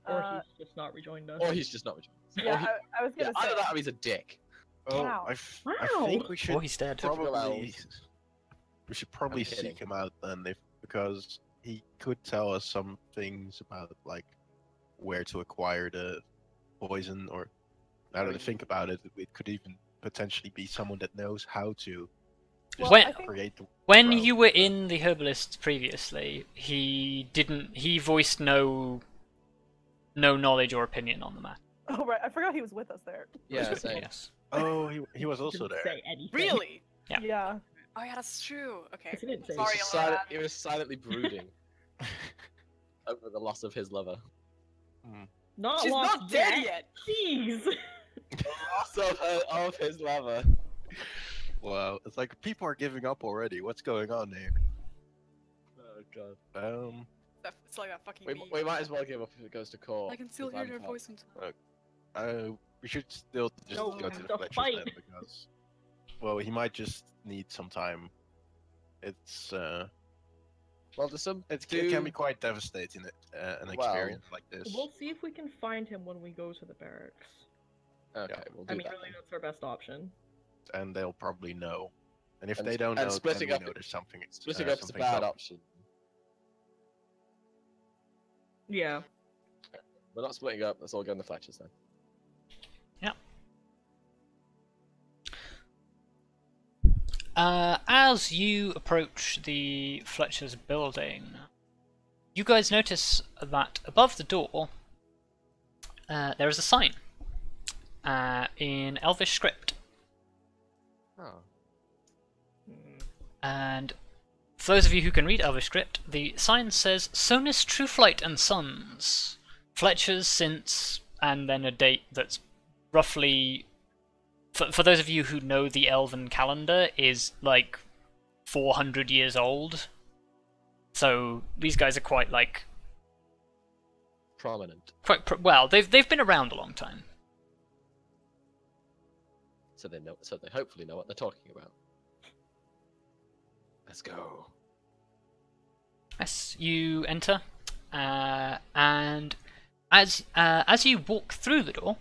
Or he's just not rejoined us.
Or he's just not rejoined.
Yeah,
Or he,
I was gonna say.
either that or he's a dick.
Oh,
Wow.
I
Wow.
think we should
Or he's dead.
Typical
probably
elves.
we should probably
I'm kidding.
seek him out then, because he could tell us some things about like where to acquire the poison, or now that I think about it, it could even potentially be someone that knows how to just
When-
I think-
create the
When
route.
you were in the Herbalists previously, he voiced no knowledge or opinion on the matter.
Oh right, I forgot he was with us there.
Yeah, same.
Yes.
Oh, he was also
Didn't
there.
say anything.
Really?
Yeah.
Yeah.
Oh yeah, that's true. Okay.
He didn't say
Sorry,
anything.
Ilaran.
He was silently brooding over the loss of his lover.
Not
She's
lost
not dead yet.
Jeez.
The loss of his lover.
Wow, it's like people are giving up already. What's going on here?
Oh god.
It's like that fucking
We
meme.
might as well give up if it goes to court.
I can still
with
hear their
Vampire.
voice sometimes.
We should still just
No,
go
we
to
have
the
to
Fletchers
fight.
then, because well, he might just need some time. It's
Well, there's some.
it can be quite devastating an
Well,
experience like this.
We'll see if we can find him when we go to the barracks.
Okay,
Yeah.
we'll do
I mean,
that.
really, that's our best option.
And they'll probably know. And if
And
they
s-
don't
and
know,
splitting
then
up-
we know there's something.
Splitting up's a
something's
bad
up.
option.
Yeah.
We're not splitting up. Let's all go in the Fletchers then.
As you approach the Fletcher's building, you guys notice that above the door there is a sign in Elvish script.
Oh.
And for those of you who can read Elvish script, the sign says Sonus Trueflight and Sons, Fletchers since, and then a date that's roughly, for those of you who know the Elven calendar, is like 400 years old. So these guys are quite like
Prominent.
well. They've been around a long time.
So they know. So they hopefully know what they're talking about. Let's go.
Yes, you enter, and as you walk through the door,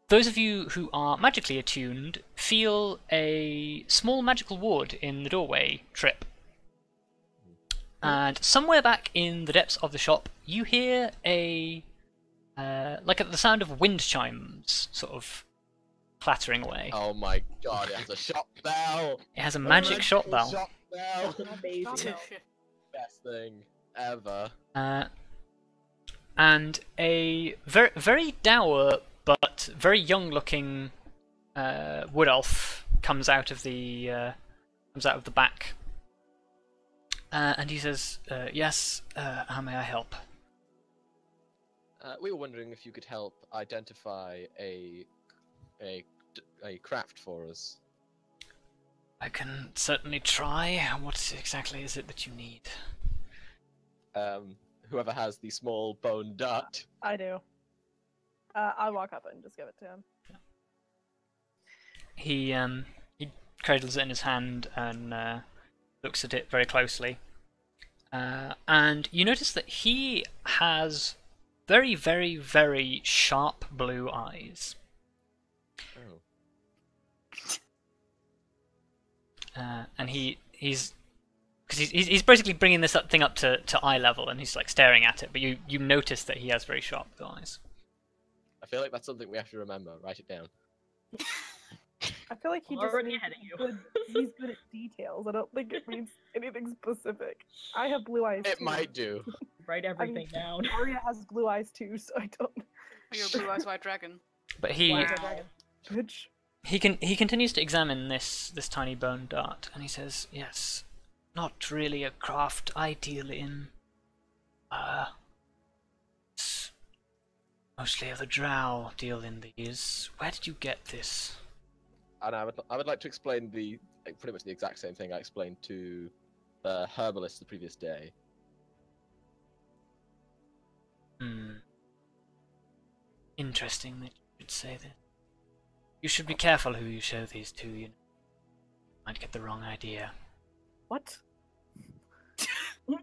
those of you who are magically attuned feel a small magical ward in the doorway trip. And somewhere back in the depths of the shop, you hear a like the sound of wind chimes, sort of clattering away.
Oh my god! It has a shop bell.
It has a magic shop bell.
Shop bell.
Amazing.
Best thing ever.
And a very, very dour but very young-looking wood elf comes out of the back, and he says, "Yes, how may I help?"
We were wondering if you could help identify a craft for us.
I can certainly try. What exactly is it that you need?
Whoever has the small bone dart.
I do. I walk up and just give it to him.
He cradles it in his hand and looks at it very closely. And you notice that he has very, very, very sharp blue eyes.
Oh.
And he's basically bringing this thing up to eye level, and he's like staring at it. But you notice that he has very sharp blue eyes.
I feel like that's something we have to remember. Write it down.
I feel like he just
Already
needs
ahead of you.
he's good at details. I don't think it means anything specific. I have blue eyes.
It
too.
might do.
Write everything down.
Arya has blue eyes too, so I don't.
You're a blue-eyes white dragon.
But he
Why is that dragon?
Bitch.
he continues to examine this tiny bone dart, and he says, "Yes, not really a craft I deal in. Mostly of the drow deal in these. Where did you get this?"
And I would like to explain pretty much the exact same thing I explained to the herbalist the previous day.
Interesting that you should say that. You should be careful who you show these to. You might get the wrong idea.
What?
Do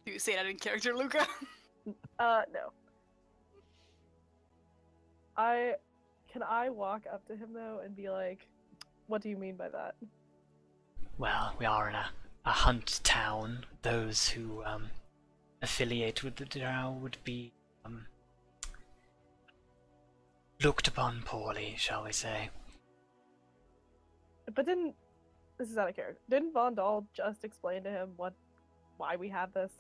you say that in character, Luka?
No. Can I walk up to him though and be like, "What do you mean by that?"
Well, we are in a hunt town. Those who affiliate with the drow would be looked upon poorly, shall we say.
But this is out of character. Didn't Vondal just explain to him why we have this?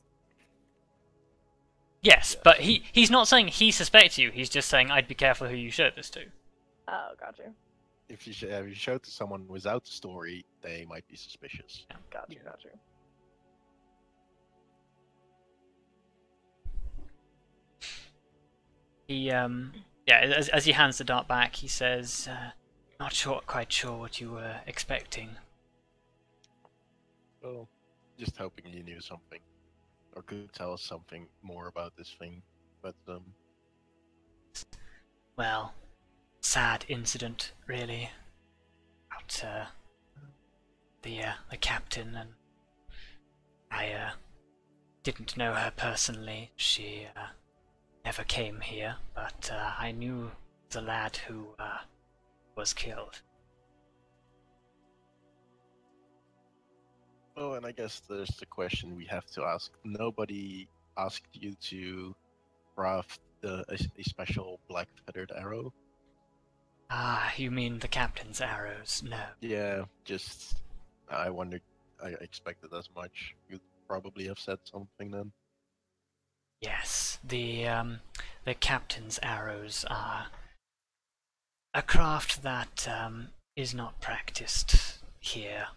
Yes, but he's not saying he suspects you. He's just saying I'd be careful who you show this to.
Oh, gotcha.
If you show it to someone without the story, they might be suspicious.
Gotcha.
He as he hands the dart back, he says, "Not quite sure what you were expecting."
Well, just hoping you knew something, or could tell us something more about this thing. But
Well, sad incident, really. About the captain, and I didn't know her personally. She never came here, but I knew the lad who was killed.
oh, and I guess there's the question we have to ask. Nobody asked you to craft a special black feathered arrow?
Ah, you mean the captain's arrows? No.
Yeah, just I wondered. I expected as much. You'd probably have said something then.
Yes, the captain's arrows are a craft that is not practiced here,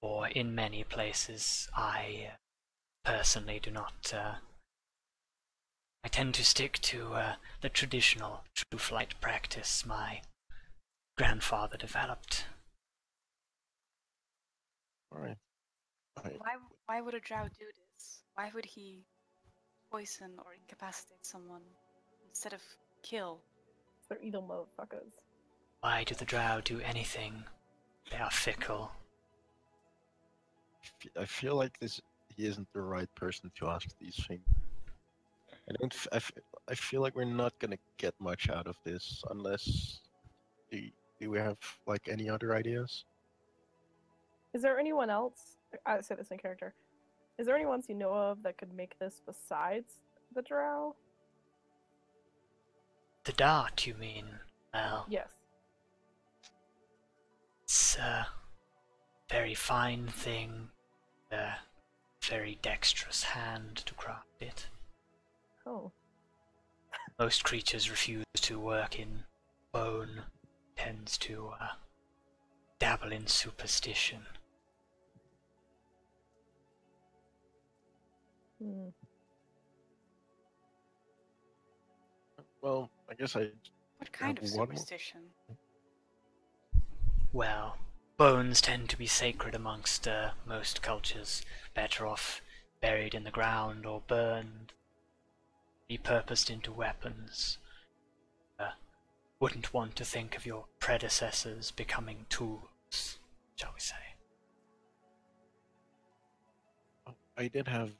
or in many places. I personally do not. I tend to stick to the traditional true flight practice my grandfather developed.
Alright.
Why would a drow do this? Why would he poison or incapacitate someone instead of kill?
They're evil motherfuckers.
Why do the drow do anything? They are fickle.
I feel like he isn't the right person to ask these things. I feel like we're not gonna get much out of this unless do we have like any other ideas?
Is there anyone else? I say this in character. Is there anyone else you know of that could make this besides the drow?
The dart, you mean? Well,
Yes.
it's a very fine thing. A very dexterous hand to craft it.
Oh.
Most creatures refuse to work in bone, tends to dabble in superstition.
Hmm.
Well, I guess
What kind of
have one more.
superstition?
Well, bones tend to be sacred amongst most cultures. Better off buried in the ground or burned, repurposed into weapons. Wouldn't want to think of your predecessors becoming tools, shall we say.
I did have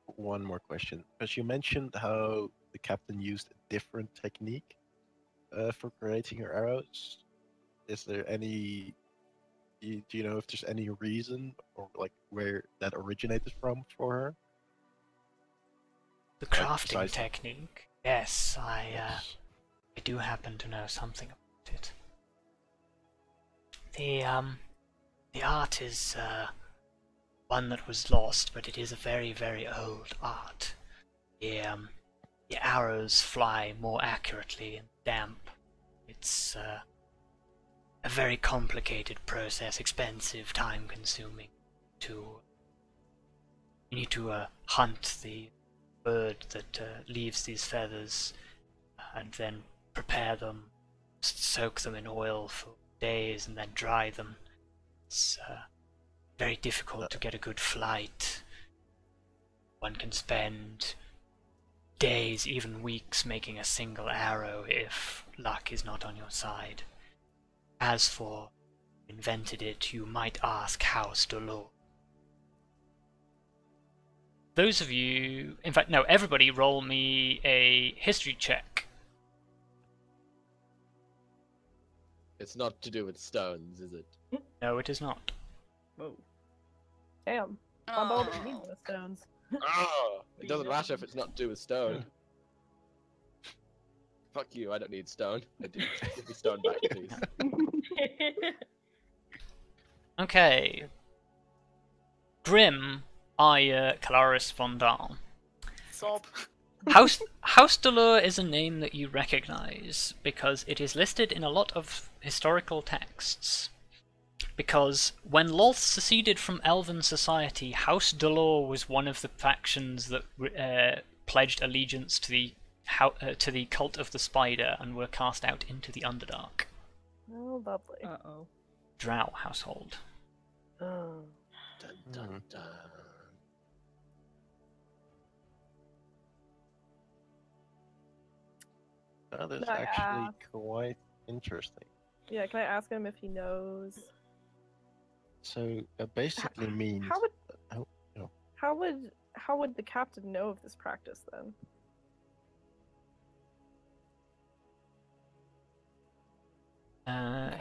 one more question, because you mentioned how the captain used a different technique for creating her arrows. Is there any? Do you know if there's any reason or like where that originated from for her?
The
Like,
crafting
besides-
technique. Yes, I
Yes.
do happen to know something about it. The art is one that was lost, but it is a very, very old art. The arrows fly more accurately in damp. It's a very complicated process, expensive, time-consuming. You need to hunt the bird that leaves these feathers, and then prepare them, soak them in oil for days, and then dry them. It's very difficult to get a good flight. One can spend days, even weeks, making a single arrow if luck is not on your side. As for who invented it, you might ask House Dolor. Those of you, in fact, no, everybody roll me a history check.
It's not to do with stones, is it?
No, it is not.
Whoa.
Damn. My bow doesn't need the stones.
Ah, it doesn't matter if it's not to do with stone. Fuck you, I don't need stone. I do. Give me stone back, please.
Okay. Grim, Arya, Kelariis, Vondal.
Sob.
House Dolor is a name that you recognize because it is listed in a lot of historical texts. Because when Lolth seceded from Elven society, House Dolor was one of the factions that pledged allegiance to the cult of the spider and were cast out into the Underdark.
Oh, lovely.
Uh-oh.
Drow household.
Oh.
Dun, dun, dun.
That is
Can I
actually
ask?
quite interesting.
Yeah, can I ask him if he knows?
So that basically means
How would
oh, no.
how would the captain know of this practice then?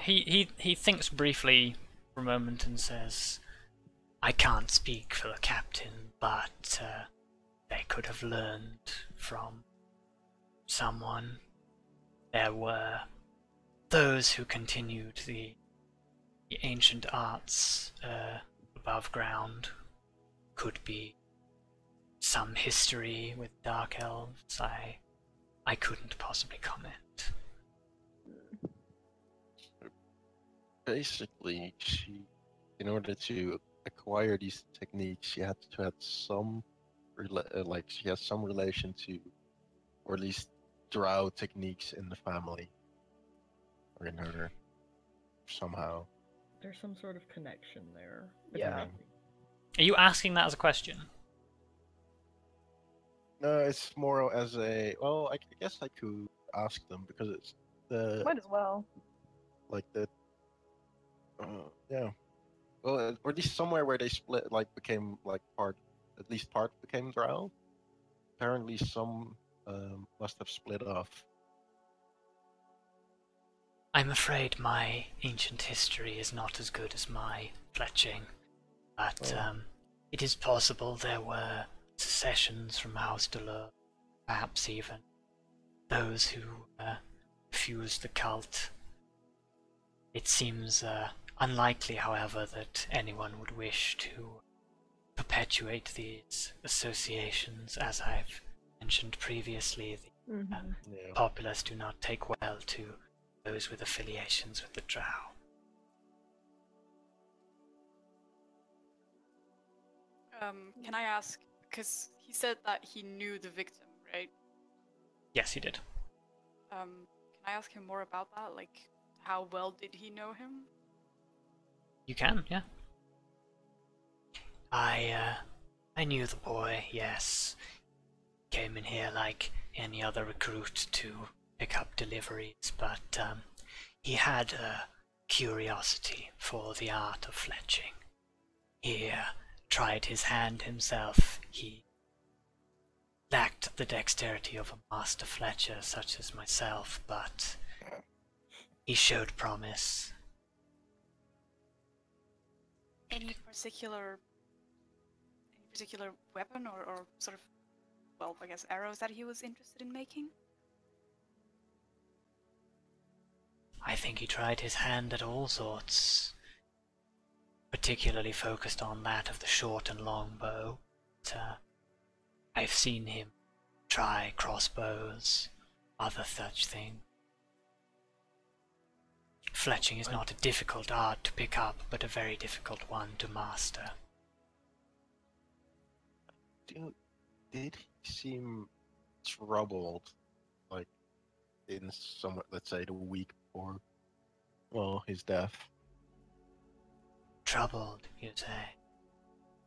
He thinks briefly for a moment and says, "I can't speak for the captain, but they could have learned from someone. There were those who continued the ancient arts above ground. Could be some history with dark elves. I couldn't possibly comment."
Basically, in order to acquire these techniques, she had to have some, she has some relation to, or at least drow techniques in the family, or in her somehow.
there's some sort of connection there.
Yeah.
Are you asking that as a question?
No, it's more as a. Well, I guess I could ask them because it's the
Might as well.
like the. Yeah. Well, or at least somewhere where they split, like became like part, at least part became Drow. Apparently, some must have split off.
I'm afraid my ancient history is not as good as my fletching, but it is possible there were secessions from House Delur, perhaps even those who refused the cult. It seems unlikely, however, that anyone would wish to perpetuate these associations. As I've mentioned previously, the
Yeah.
populace do not take well to those with affiliations with the Drow.
Can I ask, because he said that he knew the victim, right?
Yes, he did.
Can I ask him more about that? Like, how well did he know him?
You can, yeah. I knew the boy, yes. Came in here like any other recruit to pick up deliveries, but he had a curiosity for the art of fletching. He tried his hand himself. He lacked the dexterity of a master fletcher such as myself, but he showed promise.
Any particular weapon or sort of, well, I guess arrows that he was interested in making?
I think he tried his hand at all sorts, particularly focused on that of the short and long bow. But, I've seen him try crossbows, other such things. Fletching is not a difficult art to pick up, but a very difficult one to master.
Did he seem troubled, like in some, let's say, the week before, well, his death?
Troubled, you say?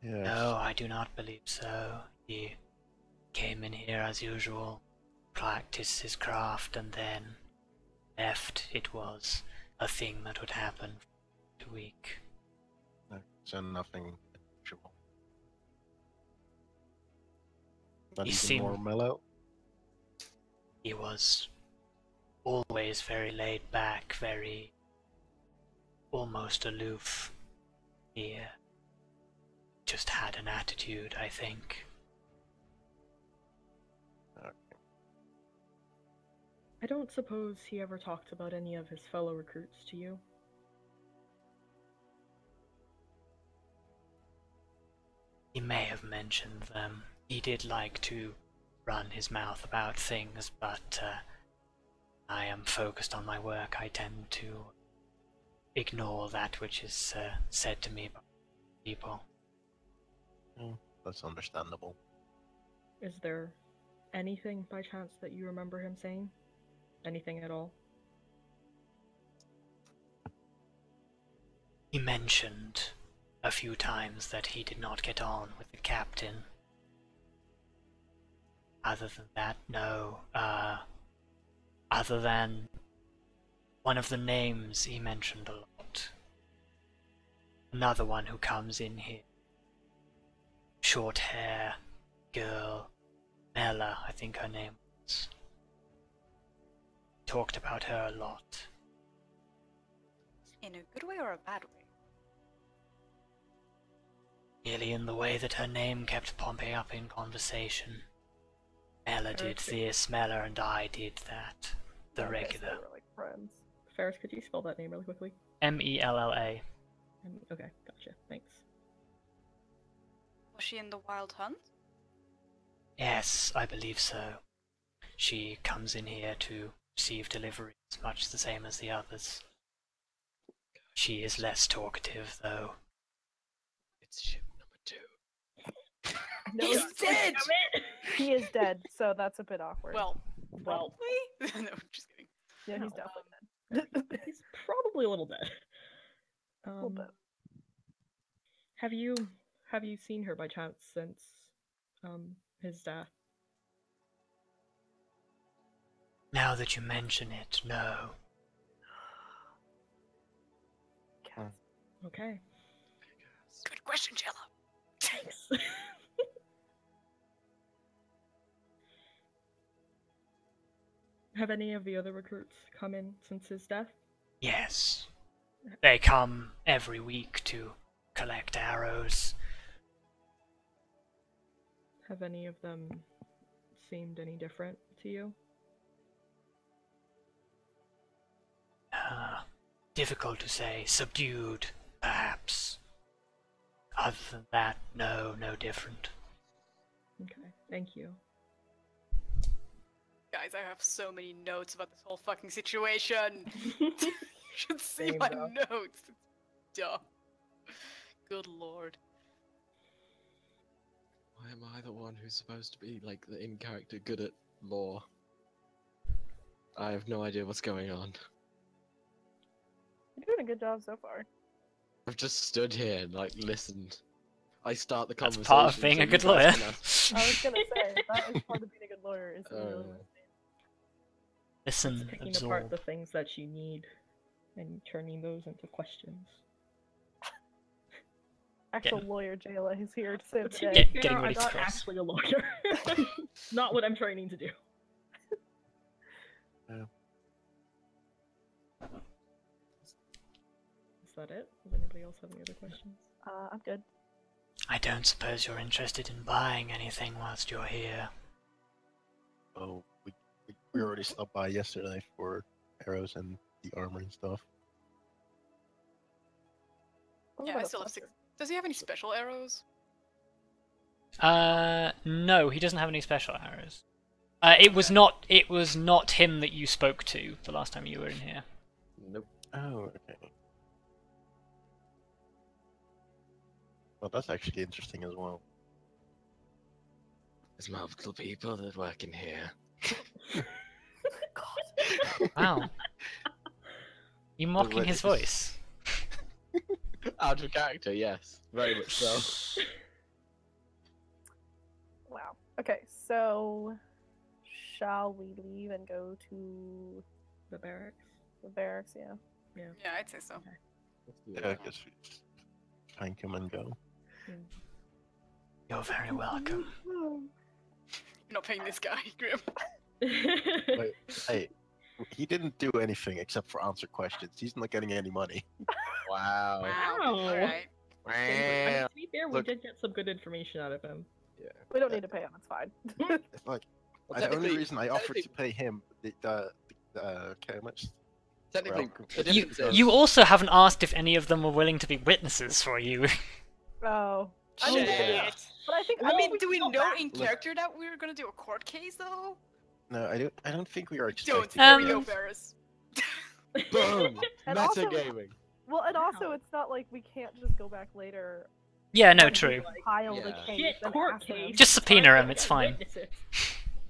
Yes.
No, I do not believe so. He came in here as usual, practiced his craft, and then left. It was a thing that would happen for a week.
No, so nothing unusual. Not
He
even
seemed-
more mellow?
He was always very laid back, very almost aloof. He just had an attitude, I think.
I don't suppose he ever talked about any of his fellow recruits to you?
He may have mentioned them. He did like to run his mouth about things, but I am focused on my work. I tend to ignore that which is said to me by people.
That's understandable.
Is there anything by chance that you remember him saying? Anything at all?
He mentioned a few times that he did not get on with the captain. Other than that, no. Other than one of the names he mentioned a lot. Another one who comes in here. Short hair, girl, Ella, I think her name was. Talked about her a lot.
In a good way or a bad way?
Merely in the way that her name kept popping up in conversation. Ella did this, Mella and I did that. The
Okay, so
regular.
they were like friends.
Ferrous, could you spell that name really quickly?
Mella.
Okay, gotcha. Thanks.
Was she in the Wild Hunt?
Yes, I believe so. She comes in here to receive deliveries, much the same as the others. She is less talkative, though.
It's ship number 2.
No,
He's dead!
he is dead, so that's a bit awkward.
Well, probably? no, just kidding.
yeah, he's
no.
definitely dead.
He's probably a little dead.
little bit.
Have you seen her by chance since his death?
Now that you mention it, no.
Okay.
Good question, Jayla.
Thanks. Have any of the other recruits come in since his death?
Yes. They come every week to collect arrows.
Have any of them seemed any different to you?
Difficult to say. Subdued, perhaps. Other than that, no different.
Okay, thank you.
Guys, I have so many notes about this whole fucking situation. You should see
Same,
my
bro.
notes. It's dumb. Good lord.
Why am I the one who's supposed to be like the in-character good at lore? I have no idea what's going on.
You're doing a good job so far.
I've just stood here and like listened. I start the
That's
conversation.
part of being
so
a
you
good
guys
lawyer.
can ask-
I was gonna say that is part of being a good lawyer. Is really listening.
Listen,
Picking apart
absorb.
the things that you need and turning those into questions.
Actual
Yeah.
lawyer Jayla is here to save the
To be
day.
Getting
fair,
ready
I'm
to
not
cross.
actually a lawyer. Not what I'm training to do. Is that it? Does anybody else have any other questions?
I'm good.
I don't suppose you're interested in buying anything whilst you're here.
Oh, we already stopped by yesterday for arrows and the armor and stuff.
What
Yeah,
about
I
a
still have 6.
plunger?
Does he have any special arrows?
No, he doesn't have any special arrows. It was not him that you spoke to the last time you were in here.
Nope.
Oh, okay. Well, that's actually interesting as well.
There's multiple people that work in here.
Wow. You mocking
what
his
is-
voice?
Out of character, yes. Very much so.
Wow. Okay, so shall we leave and go to
The barracks?
the barracks? Yeah.
Yeah, I'd say so.
Let's do
Yeah, I
that.
guess we just thank him and go.
You're very welcome.
You're not paying this guy, Grim.
Wait, hey, he didn't do anything except for answer questions. He's not getting any money.
Wow.
Wow.
Alright.
I mean, to be fair, we
Look.
did get some good information out of him.
Yeah.
We don't need to pay him. It's fine.
It's like
Well,
the only
technically-
reason I offered to
technically-
pay him how much?
Technically,
Well,
the
You,
difference is...
you also haven't asked if any of them were willing to be witnesses for you.
Oh.
Shit.
Yeah. But I think
I mean,
we
do we
can go
know
back.
in character that we were gonna do a court case, though?
No, I don't think we are
Don't.
expecting.
Here we go,
Um,
Ferrous.
Boom!
And also-
Metagaming.
Well, and also
Wow.
it's not like we can't just go back later.
Yeah, no,
and
true.
Pile the
Yeah.
case
Shit,
and
court
ask them.
case.
Just subpoena
Trying to
him, it's
get
fine.
witnesses.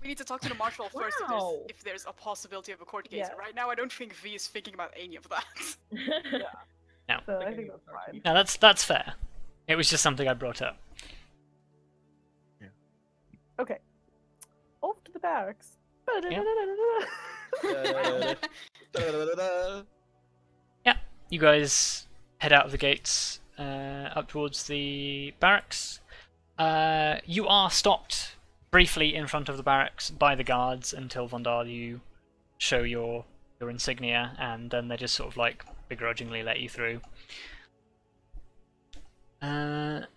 We need to talk to the marshal first
Wow.
if there's a possibility of a court case.
Yeah.
Right now, I don't think V is thinking about any of that.
So I
Like
think
any
that's
of our
fine.
No, that's fair. It was just something I brought up.
Okay. Off to the barracks.
Da-da-da-da.
You guys head out of the gates up towards the barracks. You are stopped briefly in front of the barracks by the guards until Vondal you show your insignia, and then they just sort of like begrudgingly let you through. And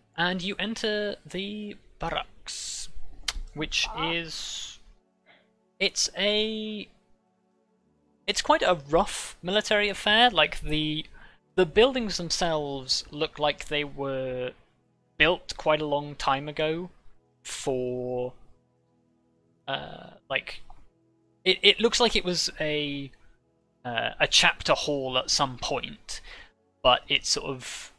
you enter the barracks, which is it's quite a rough military affair. Like the buildings themselves look like they were built quite a long time ago for like it looks like it was a chapter hall at some point, but it's sort of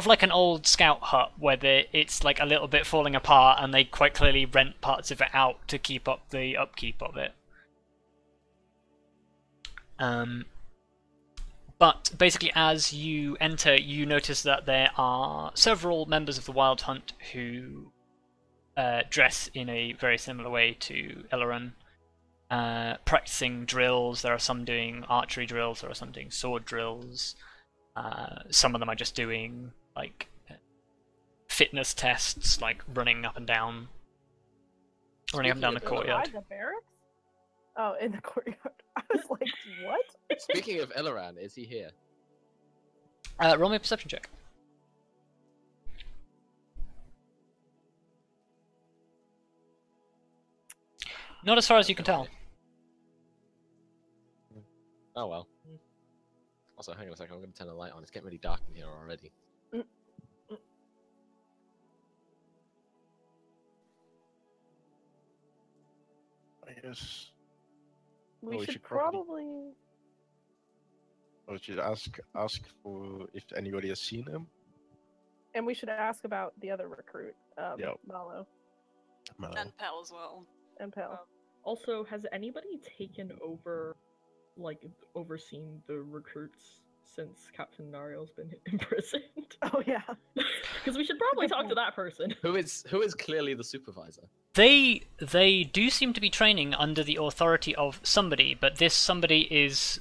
like an old scout hut where it's like a little bit falling apart, and they quite clearly rent parts of it out to keep up the upkeep of it. But basically, as you enter, you notice that there are several members of the Wild Hunt who dress in a very similar way to Eleron, practicing drills. There are some doing archery drills, there are some doing sword drills. Some of them are just doing like fitness tests, like running up and down the courtyard.
Inside the barracks? Oh, in the courtyard. I was like, what?
Speaking of Eleran, is he here?
Roll me a perception check. Not as far as you can tell.
Oh well. Also, hang on a second, I'm going to turn the light on. It's getting really dark in here already.
Yes.
We
should
should probably...
I should ask for if anybody has seen him.
And we should ask about the other recruit,
Yep.
Malo
And Pell as well.
and Pell.
Also, has anybody taken over, like, overseen the recruits since Captain Anariel's been imprisoned?
Oh yeah.
Because we should probably talk to that person.
Who is clearly the supervisor?
They do seem to be training under the authority of somebody, but this somebody is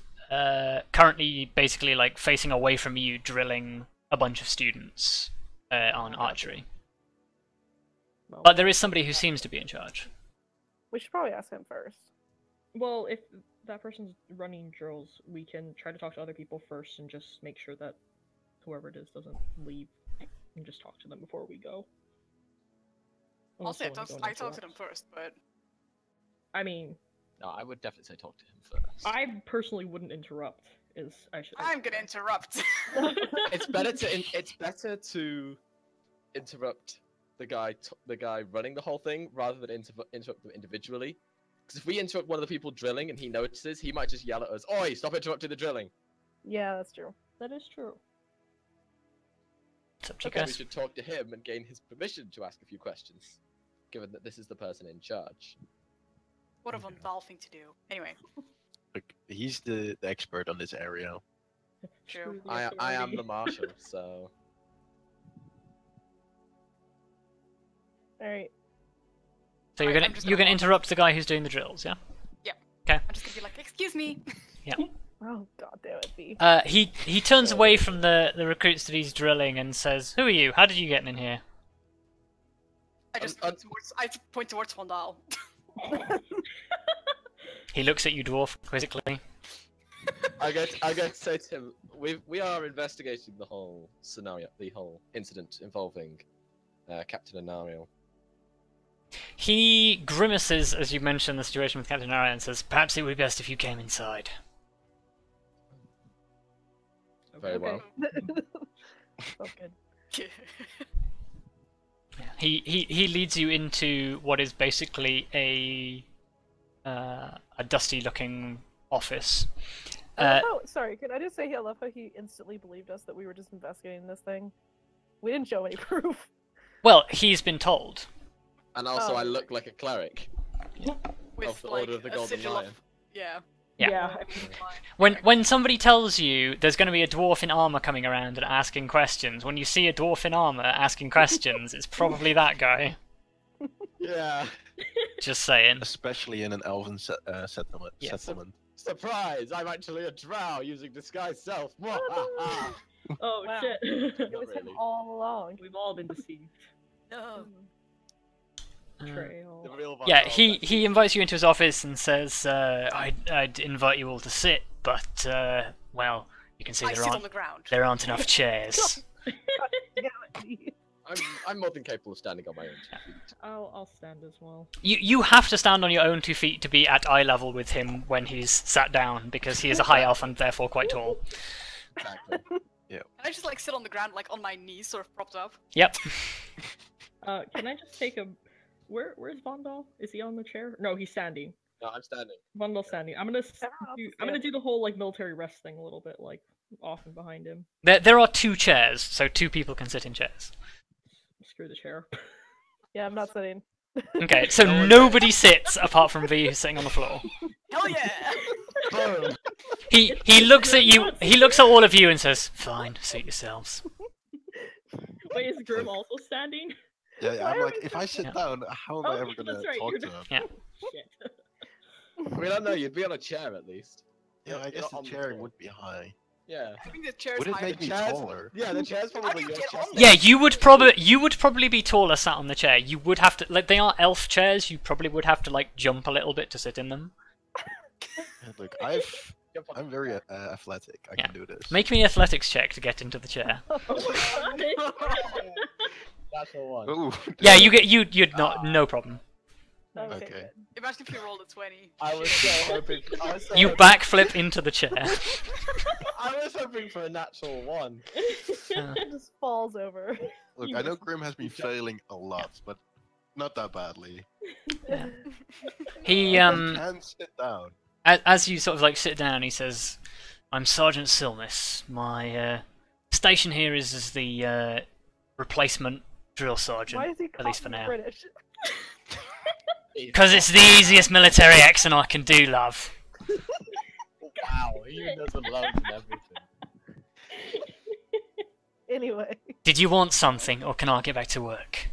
currently basically like facing away from you, drilling a bunch of students on archery.
Well,
But there is somebody who seems to be in charge.
we should probably ask him first.
Well, if that person's running drills, we can try to talk to other people first and just make sure that whoever it is doesn't leave and just talk to them before we go.
I'll say
Unless
I
someone
talked to
interrupts.
them first, but
I mean,
No, I would definitely say talk to him first.
I personally wouldn't interrupt.
I'm gonna interrupt.
It's better to interrupt the guy running the whole thing rather than interrupt them individually. Because if we interrupt one of the people drilling and he notices, he might just yell at us, "Oi, stop interrupting the drilling!"
Yeah, that's true.
That is true.
It's up to you
Okay, we
guys.
should talk to him and gain his permission to ask a few questions, given that this is the person in charge.
What a Vondal thing to do. Anyway,
Look, he's the expert on this area.
True.
Screw the
I am
authority.
the marshal, so
All right.
So you're
Alright,
gonna
I'm just
you're
gonna
gonna
walk
interrupt the guy who's doing the drills, yeah?
I'm just gonna be like, "Excuse me."
Oh god damn it, B.
He turns away from the recruits that he's drilling and says, "Who are you? How did you get in here?"
I just point towards Vondal.
He looks at you, dwarf, quizzically.
I'm going to say to him, we are investigating the whole scenario, the whole incident involving Captain Anariel.
He grimaces as you mention the situation with Captain Arya and says, "Perhaps it would be best if you came inside."
Very well.
Oh good.
He leads you into what is basically a dusty-looking office.
Sorry, can I just say I love how he instantly believed us that we were just investigating this thing? We didn't show any proof.
Well, he's been told.
And also,
Oh.
I look like a cleric.
With
Of the
like
Order of the
a
Golden
sigil
Lion.
of yeah.
Yeah.
I mean,
When somebody tells you there's going to be a dwarf in armor coming around and asking questions, when you see a dwarf in armor asking questions, it's probably that guy.
Yeah.
Just saying.
Especially in an elven settlement.
Yes.
Surprise! I'm actually a drow using disguise self.
oh
Wow.
shit.
It was him
really.
all along.
We've all been deceived.
No.
Betrayal.
The real
Yeah,
Vondal,
he invites you into his office and says, I'd invite you all to sit, but, well, you can see
I sit on the ground.
there aren't enough chairs.
Damn it, B.
I'm more than capable of standing on my own 2 feet.
I'll stand as well.
You have to stand on your own 2 feet to be at eye level with him when he's sat down, because he is a high elf and therefore quite tall.
Exactly.
Can I just like sit on the ground, like on my knees, sort of propped up?
Yep.
Can I just take a... Where's Vondal? Is he on the chair? No, he's standing.
No, I'm standing.
Vondal's standing. I'm gonna
Everyone else is
do the whole like military rest thing a little bit, like off and behind him.
There are 2 chairs, so 2 people can sit in chairs.
Screw the chair.
Yeah, I'm not sitting.
Okay, so nobody sits apart from V who's sitting on the floor.
Hell yeah!
Boom!
He looks at you. He looks at all of you and says, "Fine, suit yourselves."
Wait, is Grim also standing?
Yeah, I'm like, if I sit down, how am I ever gonna
that's right,
talk
you're
to
not-
him?
Yeah.
Shit.
I mean, I don't know. You'd be on a chair at least.
Yeah, I
You're
guess
not
the
on
chair
floor.
would be high.
Yeah.
I think the chair's
Would it
higher
make
than
me
chair's-
taller?
Yeah, the chair's
How do
probably
you
your
get
chest.
on there?
Yeah, you would probably be taller sat on the chair. You would have to, like, they are elf chairs. You probably would have to like jump a little bit to sit in them.
Yeah, look, I'm very athletic. I
Yeah.
can do this.
Make me an athletics check to get into the chair.
That's the one.
Ooh,
Yeah, you'd not, no problem.
Okay.
Okay.
good.
Imagine if you rolled a 20.
I was so hoping.
You backflip into the chair.
I was hoping for a natural one.
It just falls over.
Look, I know Grim has been failing a lot, but not that badly.
He
I can sit down.
as you sort of like sit down, he says, "I'm Sergeant Silnis. My station here is as the replacement drill sergeant,
Why is he
at least for
calling
now.
British?
Because it's the easiest military accent I can do, love."
Wow, he even does the loves and everything.
Anyway,
Did you want something, or can I get back to work?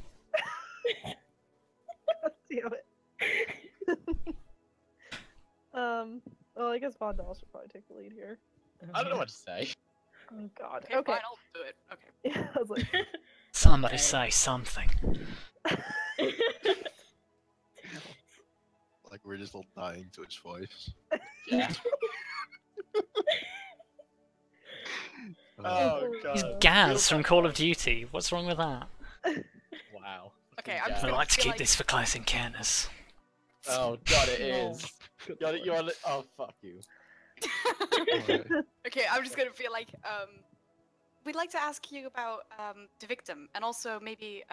God damn it. Well, I guess Vondal should probably take the lead here.
I don't know what to say.
Oh God.
Okay,
Okay.
fine, I'll do it. Okay.
Yeah, I was like,
Somebody
Okay.
say something.
Like we're just all dying to his voice.
Yeah. Oh
He's
god.
Gaz from Call of Duty. What's wrong with that?
Wow.
Okay,
Fucking
I'm just
I
Gaz.
like to
feel
keep
like-
this for close encounters.
Oh god, it
No.
is.
Good
You're
lord.
oh fuck you.
Okay, I'm just gonna feel like we'd like to ask you about the victim, and also maybe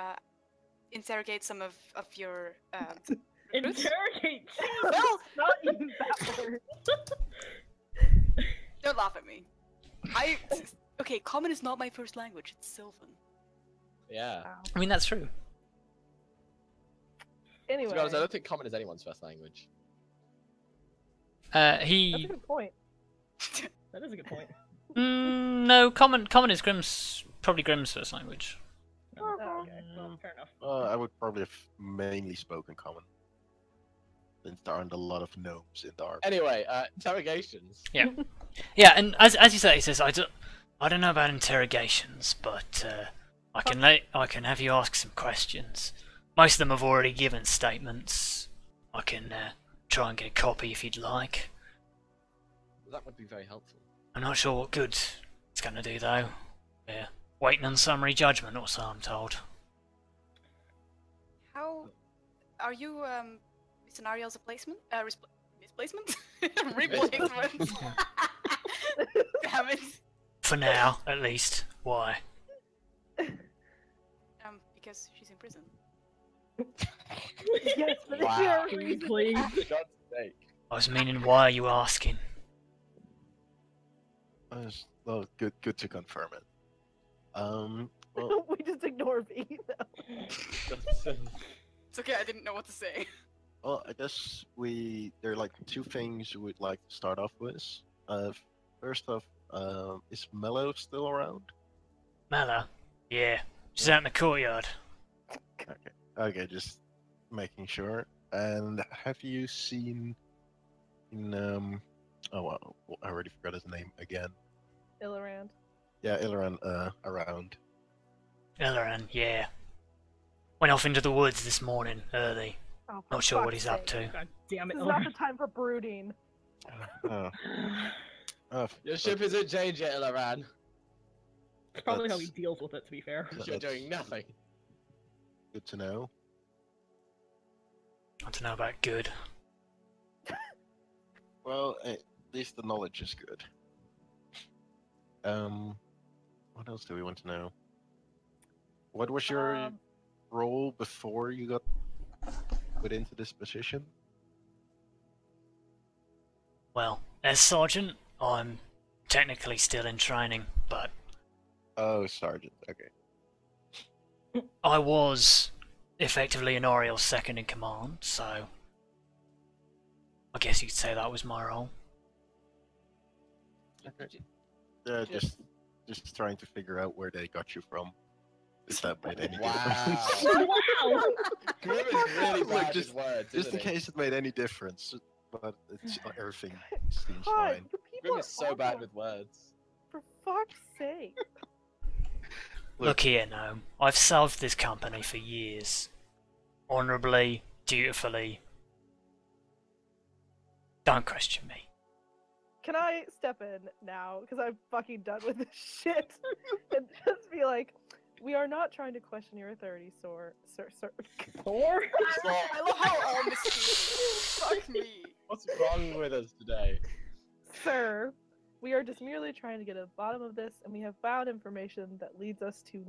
interrogate some of your recruits.
Interrogate.
Well,
not even that word.
don't laugh at me. Okay, Common is not my first language. It's Sylvan.
Yeah.
Wow.
I mean, that's true.
Anyway,
To be honest, I don't think common is anyone's first language.
that's a
He
good point.
That is a good point.
no, common is probably Grimm's first language.
Oh, okay. Well, fair enough.
I would probably have mainly spoken common. Since there aren't a lot of gnomes in Dark.
Anyway, interrogations.
Yeah, and as you say, he says, I don't know about interrogations, but I can have you ask some questions. Most of them have already given statements. I can try and get a copy if you'd like.
That would be very helpful.
I'm not sure what good it's going to do, though. Yeah, waiting on summary judgment, or so I'm told.
How are you, Miss Anariel's replacement? Misplacement? Replacement. Damn it.
For now, at least. Why?
Because she's in prison.
Yes, but
Wow.
there are
Can we
reasons.
please?
For God's sake.
I was meaning, why are you asking?
Well, good to confirm it. Well,
We just ignore V though.
It's okay, I didn't know what to say.
well, I guess there are like two things we'd like to start off with. First off, is Mello still around?
Mala? Yeah, she's out in the courtyard.
Okay, just making sure. And have you seen oh wow, I already forgot his name again.
Illarand.
Yeah, Ilran around.
Elleran, yeah. Went off into the woods this morning, early.
Oh, for
Not sure what
fuck's
he's up
sake.
to.
God damn it.
This is not the time for brooding.
Oh.
Your ship is in danger, Ilaran.
Probably how he
That's-
deals with it, to be fair.
You're
That's-
doing nothing.
Good to know.
I don't know about good.
Well, at least the knowledge is good. What else do we want to know? What was your role before you got put into this position?
Well, as sergeant, I'm technically still in training, but
Oh, sergeant. Okay.
I was effectively Anariel's second in command, so I guess you could say that was my role.
Just trying to figure out where they got you from. If that made any
Wow.
difference.
Wow!
Grim is really
Look,
bad
just-
with words,
Just in
isn't he?
case it made any difference. But everything seems
God,
fine.
you people
Grim
are
is so bad
awful,
with words.
For fuck's sake.
Look here, Gnome. I've served this company for years. Honourably, dutifully. Don't question me.
Can I step in now? Because I'm fucking done with this shit. And just be like, we are not trying to question your authority, sir.
Thor?
I love how all mysterious. Fuck me.
What's wrong with us today?
Sir, we are just merely trying to get to the bottom of this, and we have found information that leads us to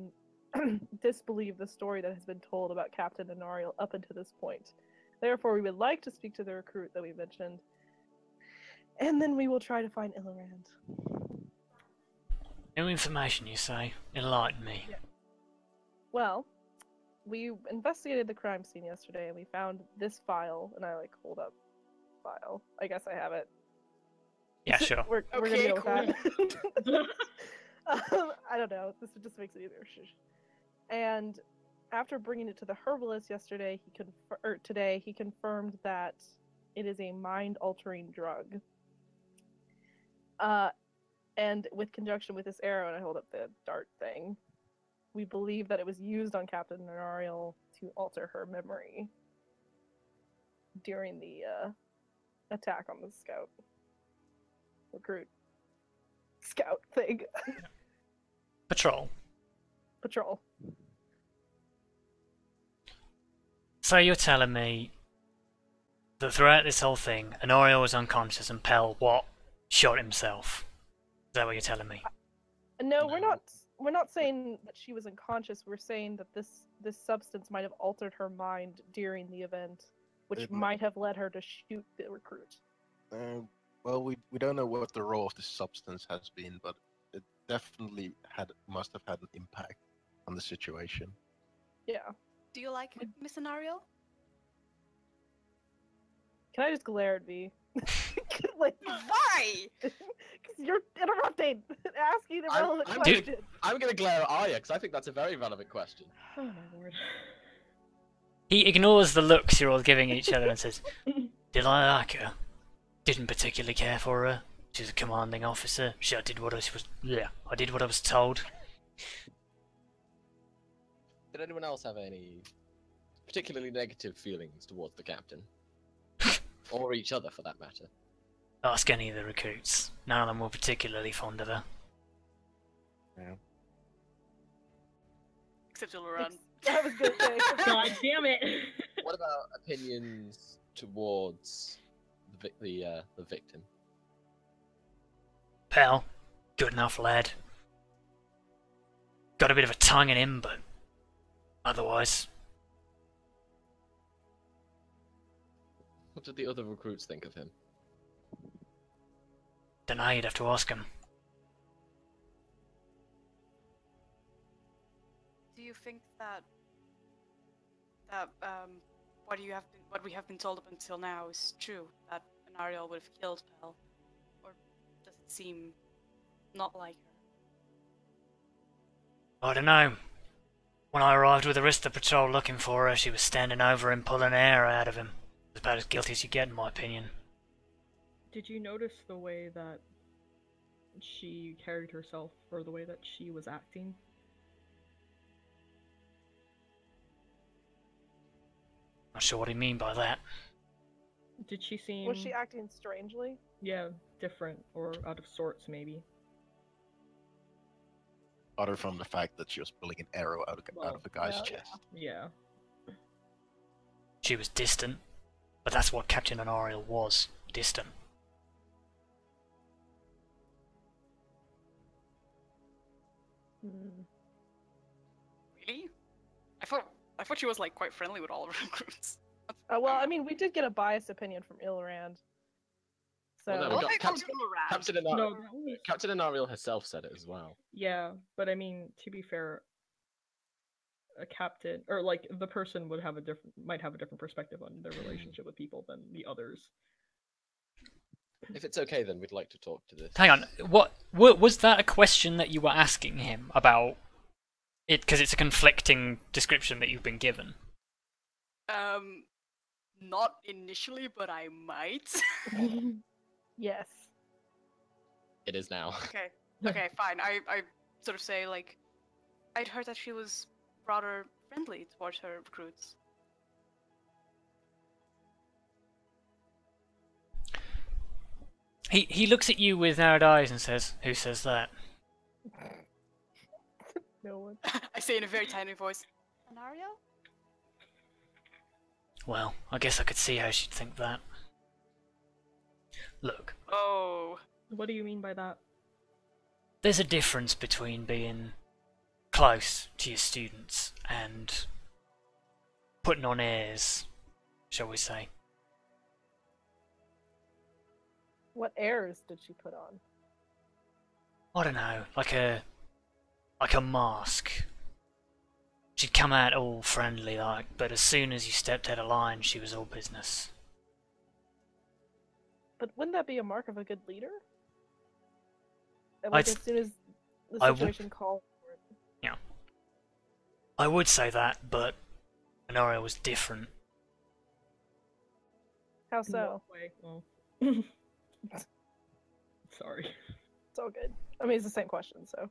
disbelieve the story that has been told about Captain Anariel up until this point. Therefore, we would like to speak to the recruit that we mentioned, and then we will try to find Ilorand.
New information, you say? Enlighten me.
Yeah. Well, we investigated the crime scene yesterday, and we found this file, and I hold up file. I guess I have it.
Yeah, sure.
We're gonna
Okay,
go with that. I don't know. This just makes it easier. And after bringing it to the herbalist yesterday, today he confirmed that it is a mind-altering drug. And with conjunction with this arrow, and I hold up the dart thing, we believe that it was used on Captain Anariel to alter her memory during the attack on the recruit scout thing.
Patrol.
Patrol.
So you're telling me that throughout this whole thing, Anariel was unconscious and Pell, shot himself? Is that what you're telling me?
No,
No.
we're not saying that she was unconscious. We're saying that this substance might have altered her mind during the event, which
It
might have led her to shoot the recruit.
Well, we don't know what the role of this substance has been, but it definitely must have had an impact on the situation.
Yeah.
Do you like Miss Anariel?
Can I just glare at me?
Why?
Because you're interrupting, asking a
I'm-
relevant
I'm
question.
I'm going to glare at Arya because I think that's a very relevant question.
Oh my lord.
He ignores the looks you're all giving each other and says, "Did I like her? Didn't particularly care for her. She's a commanding officer. I did what I was told."
Did anyone else have any particularly negative feelings towards the captain? Or each other, for that matter?
Ask any of the recruits. None of them were particularly fond of her.
Except you'll run.
I was gonna say.
God damn it!
What about opinions towards the victim?
Pell, good enough lad. Got a bit of a tongue in him, but otherwise,
What did the other recruits think of him?
dunno, you'd have to ask him.
Do you think that what we have been told up until now is true? That Anariel would have killed Pell, or does it seem not like her?
I don't know. When I arrived with the rest of the patrol looking for her, she was standing over him pulling air out of him. It was about as guilty as you get, in my opinion.
Did you notice the way that she carried herself, or the way that she was acting?
Not sure what you mean by that.
Did she seem...
Was she acting strangely?
Yeah, different, or out of sorts, maybe.
Other from the fact that she was pulling an arrow out of a guy's
well,
chest.
Yeah.
She was distant, but that's what Captain Anariel was, distant.
Hmm.
Really? I thought she was like quite friendly with all of her recruits.
Well, I mean, we did get a biased opinion from Ilorand. So
Well, no, we
Well,
got
they come
Captain-
around.
No, that was...
Captain Anariel herself said it as well.
Yeah, but I mean, to be fair, a captain, or like, the person might have a different perspective on their relationship with people than the others.
If it's okay, then we'd like to talk to this.
Hang on, what was that a question that you were asking him about it? Because it's a conflicting description that you've been given.
Not initially, but I might.
Yes.
It is now.
Okay. Okay, fine. I sort of say, like, I'd heard that she was rather friendly towards her recruits.
He looks at you with narrowed eyes and says, "Who says that?"
No one.
I say in a very tiny voice, Anariel?
Well, I guess I could see how she'd think that. Look,
Oh.
What do you mean by that?
there's a difference between being close to your students and putting on airs, shall we say.
What airs did she put on?
I don't know, like a mask. She'd come out all friendly like, but as soon as you stepped out of line, she was all business.
But wouldn't that be a mark of a good leader? And
I'd
like
s-
as soon as the
I would-
situation called for it.
I would say that, but Anariel was different.
How
In
so?
what way? Well, sorry.
It's all good. I mean, it's the same question, so.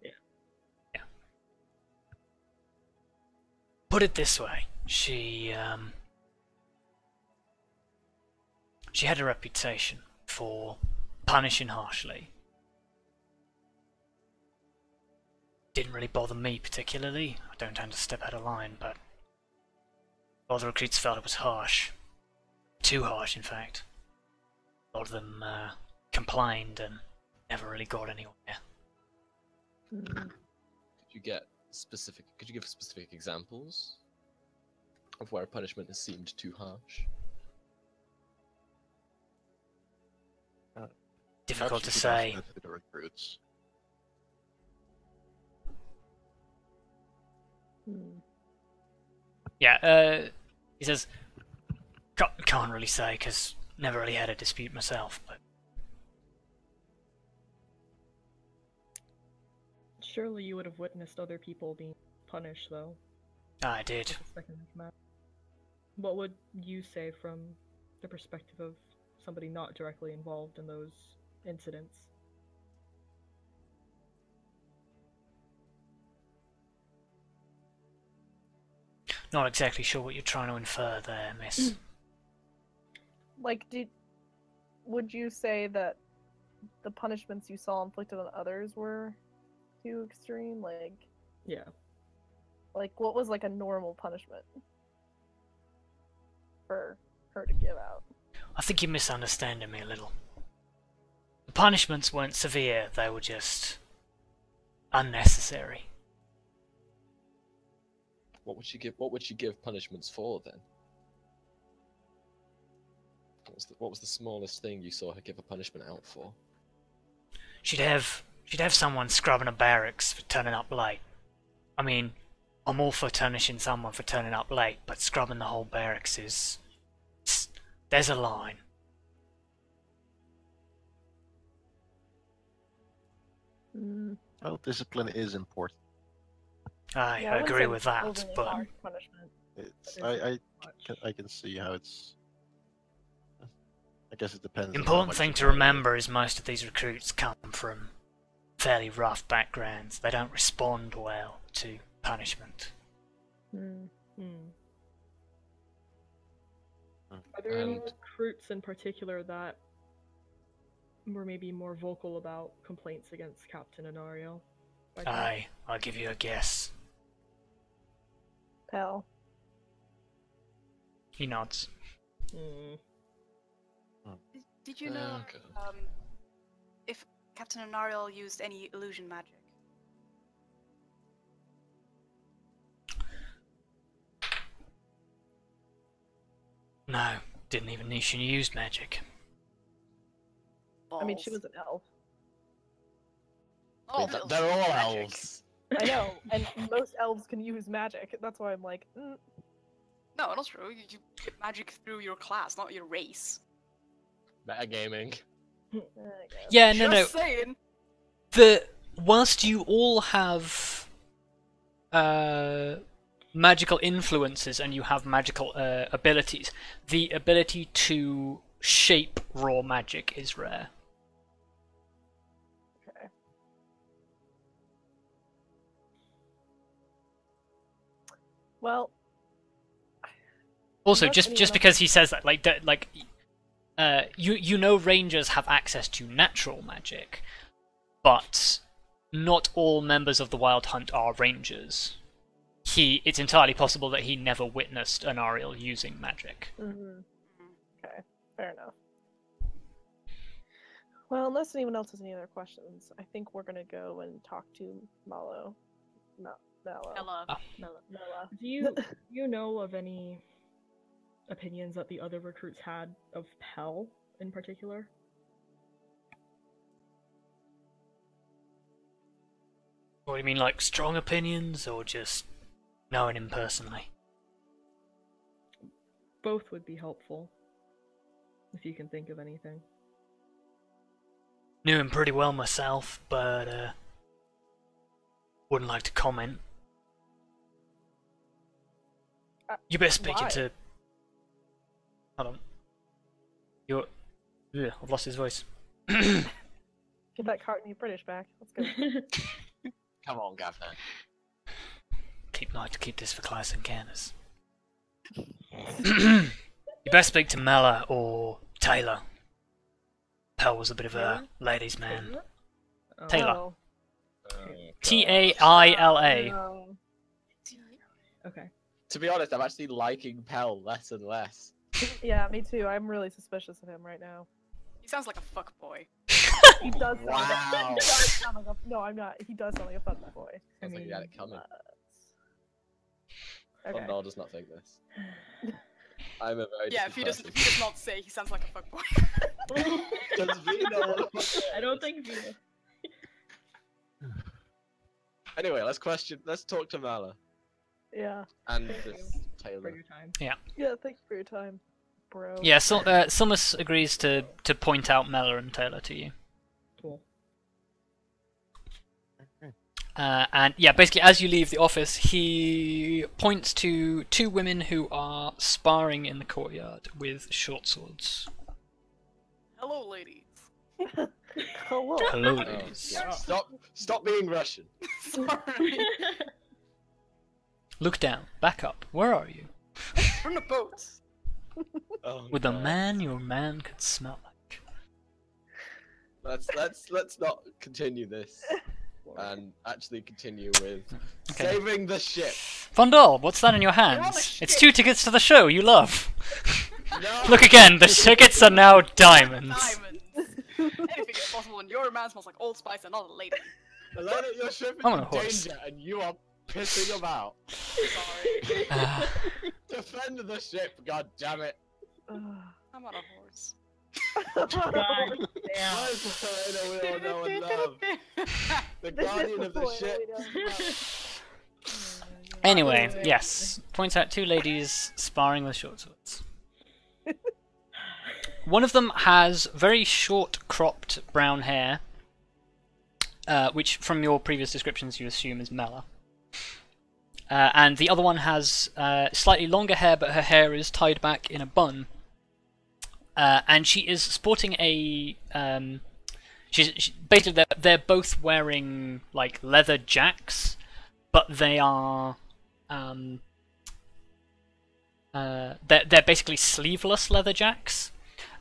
Put it this way, she had a reputation for punishing harshly. Didn't really bother me particularly. I don't tend to step out of line, but a lot of the recruits felt it was harsh. Too harsh, in fact. A lot of them complained and never really got anywhere.
Mm.
Could you give specific examples of where a punishment has seemed too harsh?
Difficult to
Perhaps you could
say.
ask that to the recruits.
Hmm.
Yeah, he says, can't really say, because never really had a dispute myself, but
Surely you would have witnessed other people being punished, though.
I did.
With the second command. What would you say from the perspective of somebody not directly involved in those incidents?
Not exactly sure what you're trying to infer there, miss.
Like, would you say that the punishments you saw inflicted on others were too extreme?
Yeah.
Like what was like a normal punishment for her to give out?
I think you're misunderstanding me a little. The punishments weren't severe, they were just unnecessary.
What would she give punishments for then? What was the smallest thing you saw her give a punishment out for?
She'd have someone scrubbing a barracks for turning up late. I mean, I'm all for punishing someone for turning up late, but scrubbing the whole barracks is... there's a line.
Mm.
Well, discipline is important.
I
Yeah, I wouldn't
agree
say
with that,
overly
but
harsh punishment.
It's,
There's
I can see how it's. I guess it depends.
the
on how
important
much
thing
you
to
value it.
remember is most of these recruits come from fairly rough backgrounds. They don't respond well to punishment.
Mm.
Hmm. Are there any
And-
recruits in particular that were maybe more vocal about complaints against Captain Anariel? by chance?
I'll give you a guess.
Pal.
He nods.
Hmm.
Did you know
Okay.
if Captain Anariel used any illusion magic?
No, didn't even know she used magic.
I mean, she
Balls.
was an elf.
Oh,
They're all
magic.
elves.
I know, and most elves can use magic. That's why I'm like,
No, not true. You get magic through your class, not your race.
Metagaming.
I guess.
Yeah, no, no.
Just saying.
Whilst you all have magical influences and you have magical abilities, the ability to shape raw magic is rare.
Okay. Well.
Also,
unless
just
anyone
because he says that, you know rangers have access to natural magic, but not all members of the Wild Hunt are rangers. It's entirely possible that he never witnessed Anariel using magic.
Mm-hmm. Okay, fair enough. Well, unless anyone else has any other questions, I think we're gonna go and talk to Mallow. Mello.
Ella.
Mella.
Do you know of any opinions that the other recruits had of Pell in particular?
What do you mean, like strong opinions, or just knowing him personally?
Both would be helpful, if you can think of anything.
Knew him pretty well myself, but wouldn't like to comment. You better speak
why?
into. Hold on. Ugh, I've lost his voice.
Get that Cartney British back. Let's go.
Come on, Gavin.
Like to keep this for Class and Canis. You best speak to Mella or Taylor. Pell was a bit of a ladies' man.
Oh.
Taylor.
Oh,
Taila.
no.
Okay.
To be honest, I'm actually liking Pell less and less.
Yeah, me too. I'm really suspicious of him right now.
He sounds like a fuck boy.
He does sound
Wow.
he does sound like a... No, I'm not. He does sound like a fun boy.
Sounds like you had it coming.
Okay.
Vondal does not think this. I'm a very
Yeah, if he
different
does not say he sounds like a fuck boy.
person. Does Vino?
I don't think Vino.
Anyway, let's talk to Mala
Yeah.
and
Thank
this
For
Taylor.
your time.
Yeah, thank you for your time, bro.
Yeah, so Summers agrees to point out Mella and Taylor to you.
Cool.
And yeah, basically, as you leave the office, he points to two women who are sparring in the courtyard with short swords.
Hello, ladies.
Hello.
Hello,
Oh,
ladies.
yeah. Stop being Russian.
Sorry.
Look down, back up. Where are you?
We're in a boat.
Oh,
With a
God.
man your man could smell like.
Let's not continue this and actually continue with
Okay.
saving the ship.
Vondal, what's that in your
You're on a
hands?
ship.
It's 2 tickets to the show you love.
No.
Look again, the tickets are now diamonds.
Diamonds. Anything is possible, and your man smells like Old Spice and not a lady.
Helena, your ship is
I'm on a
in
horse.
danger, and you are pissing about.
Sorry.
Defend the ship, god damn it!
Ugh.
I'm on a horse.
God damn.
Where's the Helena we all know and love? The
This is
guardian
the
of the
point
ship.
we don't know.
Anyway,
Oh,
yes, points out two ladies sparring with short swords. One of them has very short, cropped brown hair, which from your previous descriptions you assume is Mella. And the other one has slightly longer hair, but her hair is tied back in a bun. And she is sporting a... basically, they're both wearing like leather jacks, but they are... they're basically sleeveless leather jacks.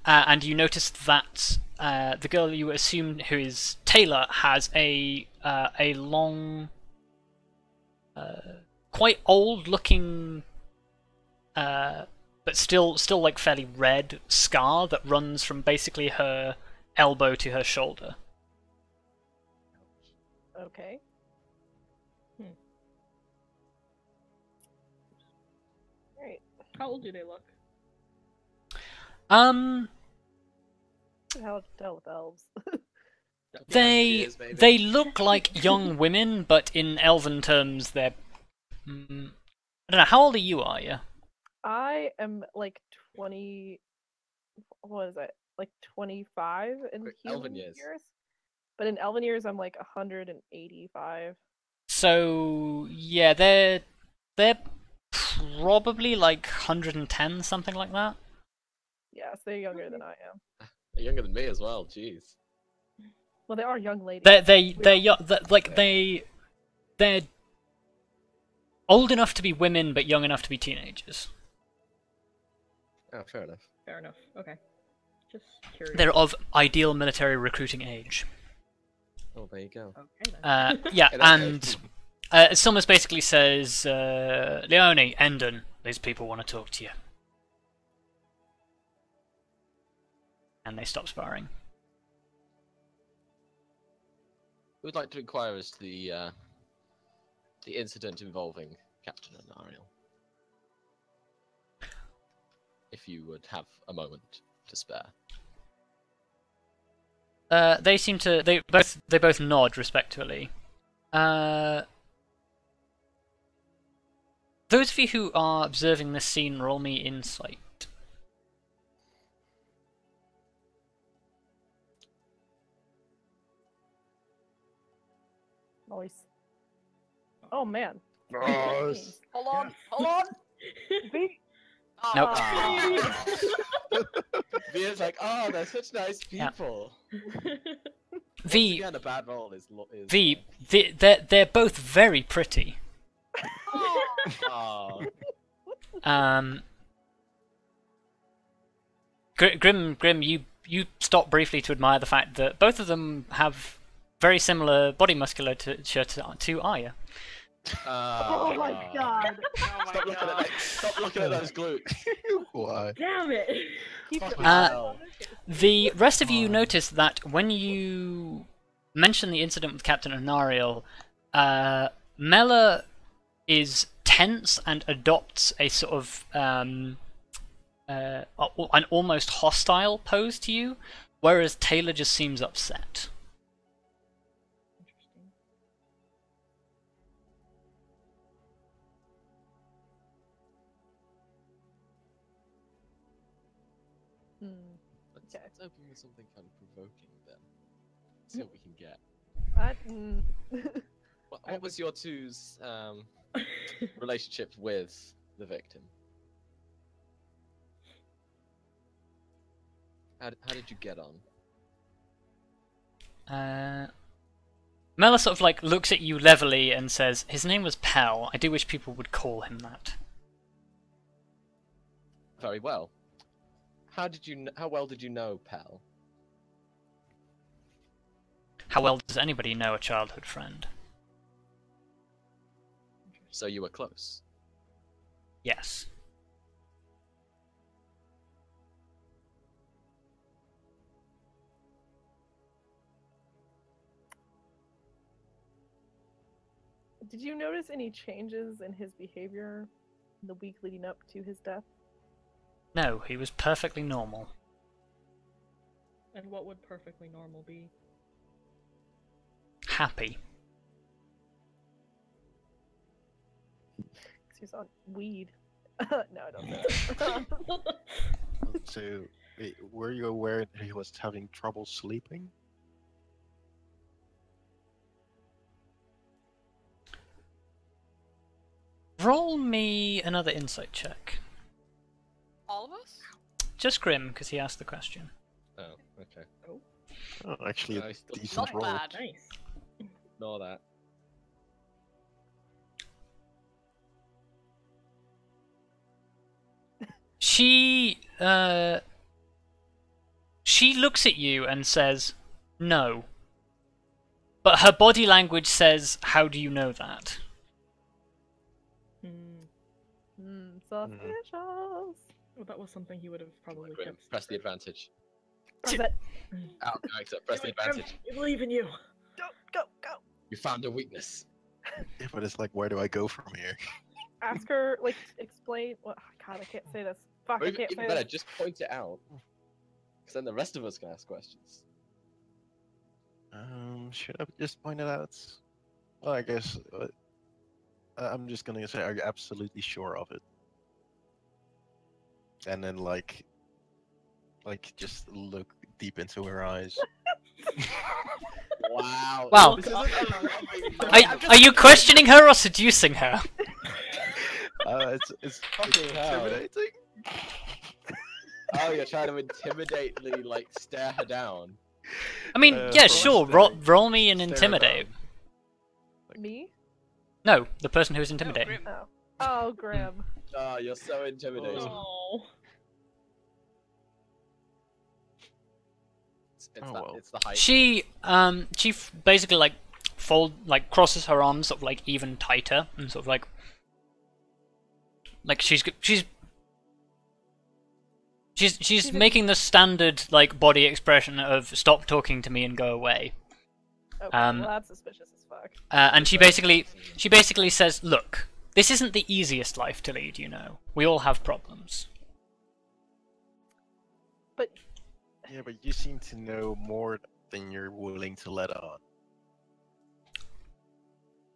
And you notice that the girl you assume who is Taylor has a long, quite old-looking, but still like fairly red scar that runs from basically her elbow to her shoulder.
Okay. Alright.
How old do they look?
How to tell with elves.
They look like young women, but in elven terms, they're. I don't know. How old are you? Arya?
I am like 20. What is it? like 25 in
Wait,
human
elven years.
but in elven years I'm like 185.
So yeah, they're probably like 110, something like that.
Yes, they're younger than I am.
They're younger than me as well. Jeez.
Well, they are young ladies.
They're old enough to be women, but young enough to be teenagers.
Oh, fair enough.
Fair enough. Okay. Just curious.
They're of ideal military recruiting age.
Oh, there you go.
Okay then.
Yeah,
In that case,
and Summers basically says, Leone, Endon, these people want to talk to you. And they stop sparring.
we would like to inquire as to the incident involving Captain Anariel. If you would have a moment to spare.
They seem to. They both nod respectfully. Those of you who are observing this scene, roll me insight.
Nice. Oh man.
Nice.
Hold on.
V.
Nope.
Ah.
Via's like, oh, they're such nice people.
V,
Again, a bad roll is
they're both very pretty.
Oh.
Grim, you stop briefly to admire the fact that both of them have very similar body musculature to Arya.
Oh my god.
Oh my god.
Stop looking at those glutes.
Why?
Damn it!
The rest of you notice that when you mention the incident with Captain Anariel, Mela is tense and adopts a sort of an almost hostile pose to you, whereas Taylor just seems upset.
Interesting.
Let's open with something kind of provoking then. See what we can get. What was your two's relationship with the victim? How did you get on?
Mela sort of like looks at you levelly and says, "His name was Pell. I do wish people would call him that."
Very well. How well did you know Pell?
How well does anybody know a childhood friend?
So you were close.
Yes.
Did you notice any changes in his behavior in the week leading up to his death?
No, he was perfectly normal.
And what would perfectly normal be?
Happy.
He's on weed. No, I don't know.
So, wait, were you aware that he was having trouble sleeping?
Roll me another insight check.
All of us?
Just Grim, because he asked the question.
Oh, okay.
Oh, actually,
No,
a
he's still
decent
Not
roll.
bad.
Nice.
Ignore that.
She looks at you and says, "No." But her body language says, "How do you know that?"
Suspicious.
Well, that was something he would have probably
Grim,
kept
press the
secret.
advantage.
Press it.
Out of character, press the
Do it, Grim.
advantage.
We believe in you.
Go.
You found a weakness.
Yeah, but it's like, where do I go from here?
Ask her, like, explain. Well, God, I can't say this. Fuck,
Or
I
even,
can't
even
say
better,
this.
just point it out. Because then the rest of us can ask questions.
Should I just point it out? Well, I guess I'm just gonna say, are you absolutely sure of it? And then, like, like just look deep into her eyes.
Wow.
Wow.
This isn't
Are you questioning her or seducing her?
It's
Fucking hell.
intimidating.
Oh, you're trying to intimidately, like, stare her down.
I mean, yeah,
well,
sure.
staring-
Roll me and
staring
intimidate.
down.
Me?
No, the person who's
Oh,
intimidating.
Grim.
Oh. Oh, Grim.
Oh, you're so intimidating.
Oh.
It's,
Oh,
that,
well.
it's the height.
She basically like crosses her arms sort of like even tighter and sort of like she's making the standard like body expression of stop talking to me and go away.
Okay,
Um,
well, that's suspicious as fuck.
And she basically says, "Look, this isn't the easiest life to lead, you know. We all have problems."
But
Yeah, but you seem to know more than you're willing to let on.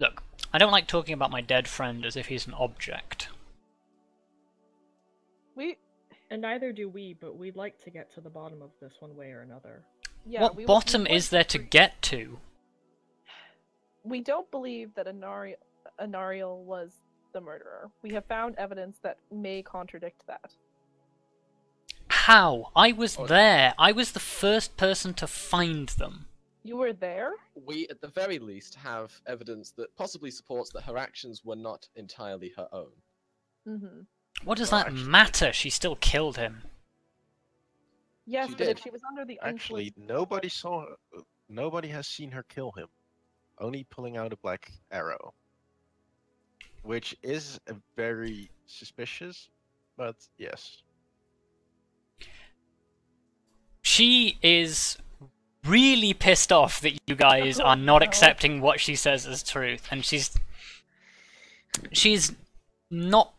Look, I don't like talking about my dead friend as if he's an object.
And neither do we, but we'd like to get to the bottom of this one way or another.
yeah,
What bottom is there to get to?
We don't believe that Anariel was the murderer. We have found evidence that may contradict that.
How? I was there. I was the first person to find them.
You were there?
We, at the very least, have evidence that possibly supports that her actions were not entirely her own.
Mm-hmm.
What does
Well,
that
actually-
matter? She still killed him.
Yes,
She
but if
did.
she was under the
Actually, nobody has seen her kill him. Only pulling out a black arrow. Which is very suspicious, but yes.
She is really pissed off that you guys
Oh,
are not
no.
accepting what she says as truth, and she's not.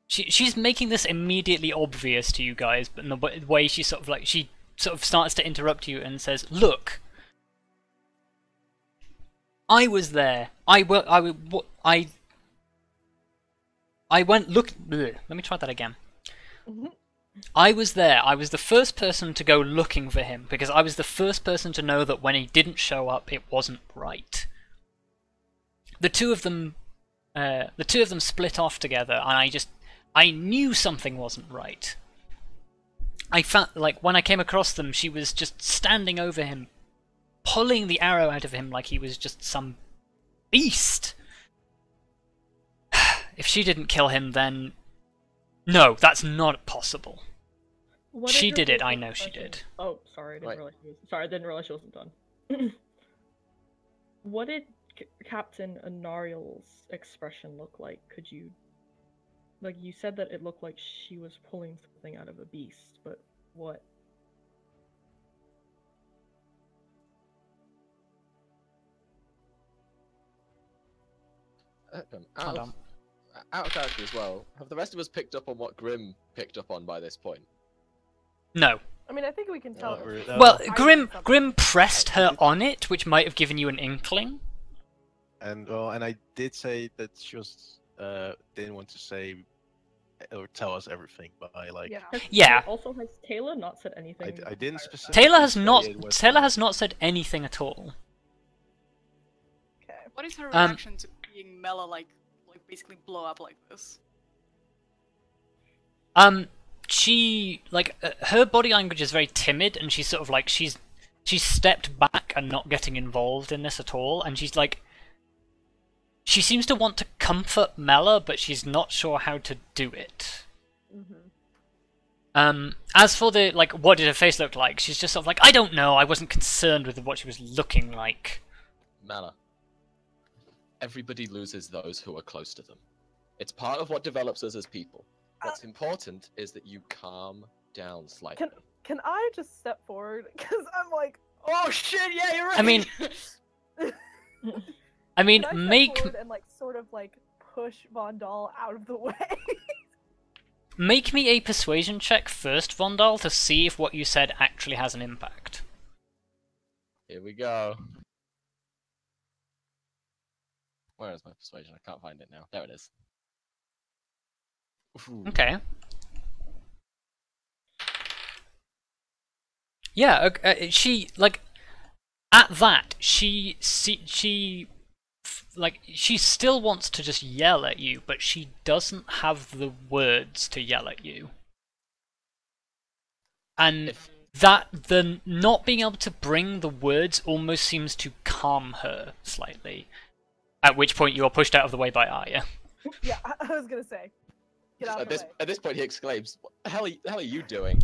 She's making this immediately obvious to you guys, but in the way she sort of starts to interrupt you and says, "Look, I was there. I went look. Bleh. Let me try that again.
Mhm.
I was there. I was the first person to go looking for him because I was the first person to know that when he didn't show up, it wasn't right. The two of them split off together, and I knew something wasn't right. I felt like when I came across them, she was just standing over him, pulling the arrow out of him like he was just some beast. If she didn't kill him, then no, that's not possible.
What
She
is her
did it, I
facial
know she
expression?
did.
Oh, sorry, I didn't
Right.
realize she was. Sorry, I didn't realize she wasn't done. What did Captain Anariel's expression look like? Could you, like, you said that it looked like she was pulling something out of a beast, but what?
Out of character as well, have the rest of us picked up on what Grim picked up on by this point?
No.
I mean, I think we can tell.
No,
that
no.
she's
Well,
hiding
Grim
something.
pressed her on it, which might have given you an inkling.
And I did say that she was didn't want to say or tell us everything, but I like.
Yeah.
Yeah.
Also, has Taylor not said anything?
I didn't
prior to that?
specifically.
Taylor has
say
not.
it was
Taylor
her.
has not said anything at all.
Okay.
What is her
Um,
reaction to being Mela like basically blow up like this?
She her body language is very timid, and she's sort of like she's stepped back and not getting involved in this at all, and she's like. She seems to want to comfort Mela, but she's not sure how to do it.
Mm-hmm.
As for the, what did her face look like? She's just sort of like, I don't know, I wasn't concerned with what she was looking like.
Mala. Everybody loses those who are close to them. It's part of what develops us as people. What's important is that you calm down slightly.
Can I just step forward? Because I'm like,
Oh shit! Yeah, you're right.
I mean,
can I step
make
forward and sort of push Vondal out of the way?
make me a persuasion check first, Vondal, to see if what you said actually has an impact.
Here we go. Where is my persuasion? I can't find it now. There it is. Ooh.
Okay. Yeah, she like at that she still wants to just yell at you, but she doesn't have the words to yell at you. And that the not being able to bring the words almost seems to calm her slightly. At which point you are pushed out of the way by Arya.
Yeah, I was gonna say. Get out of the way.
At this point, he exclaims, "What the hell are you doing?"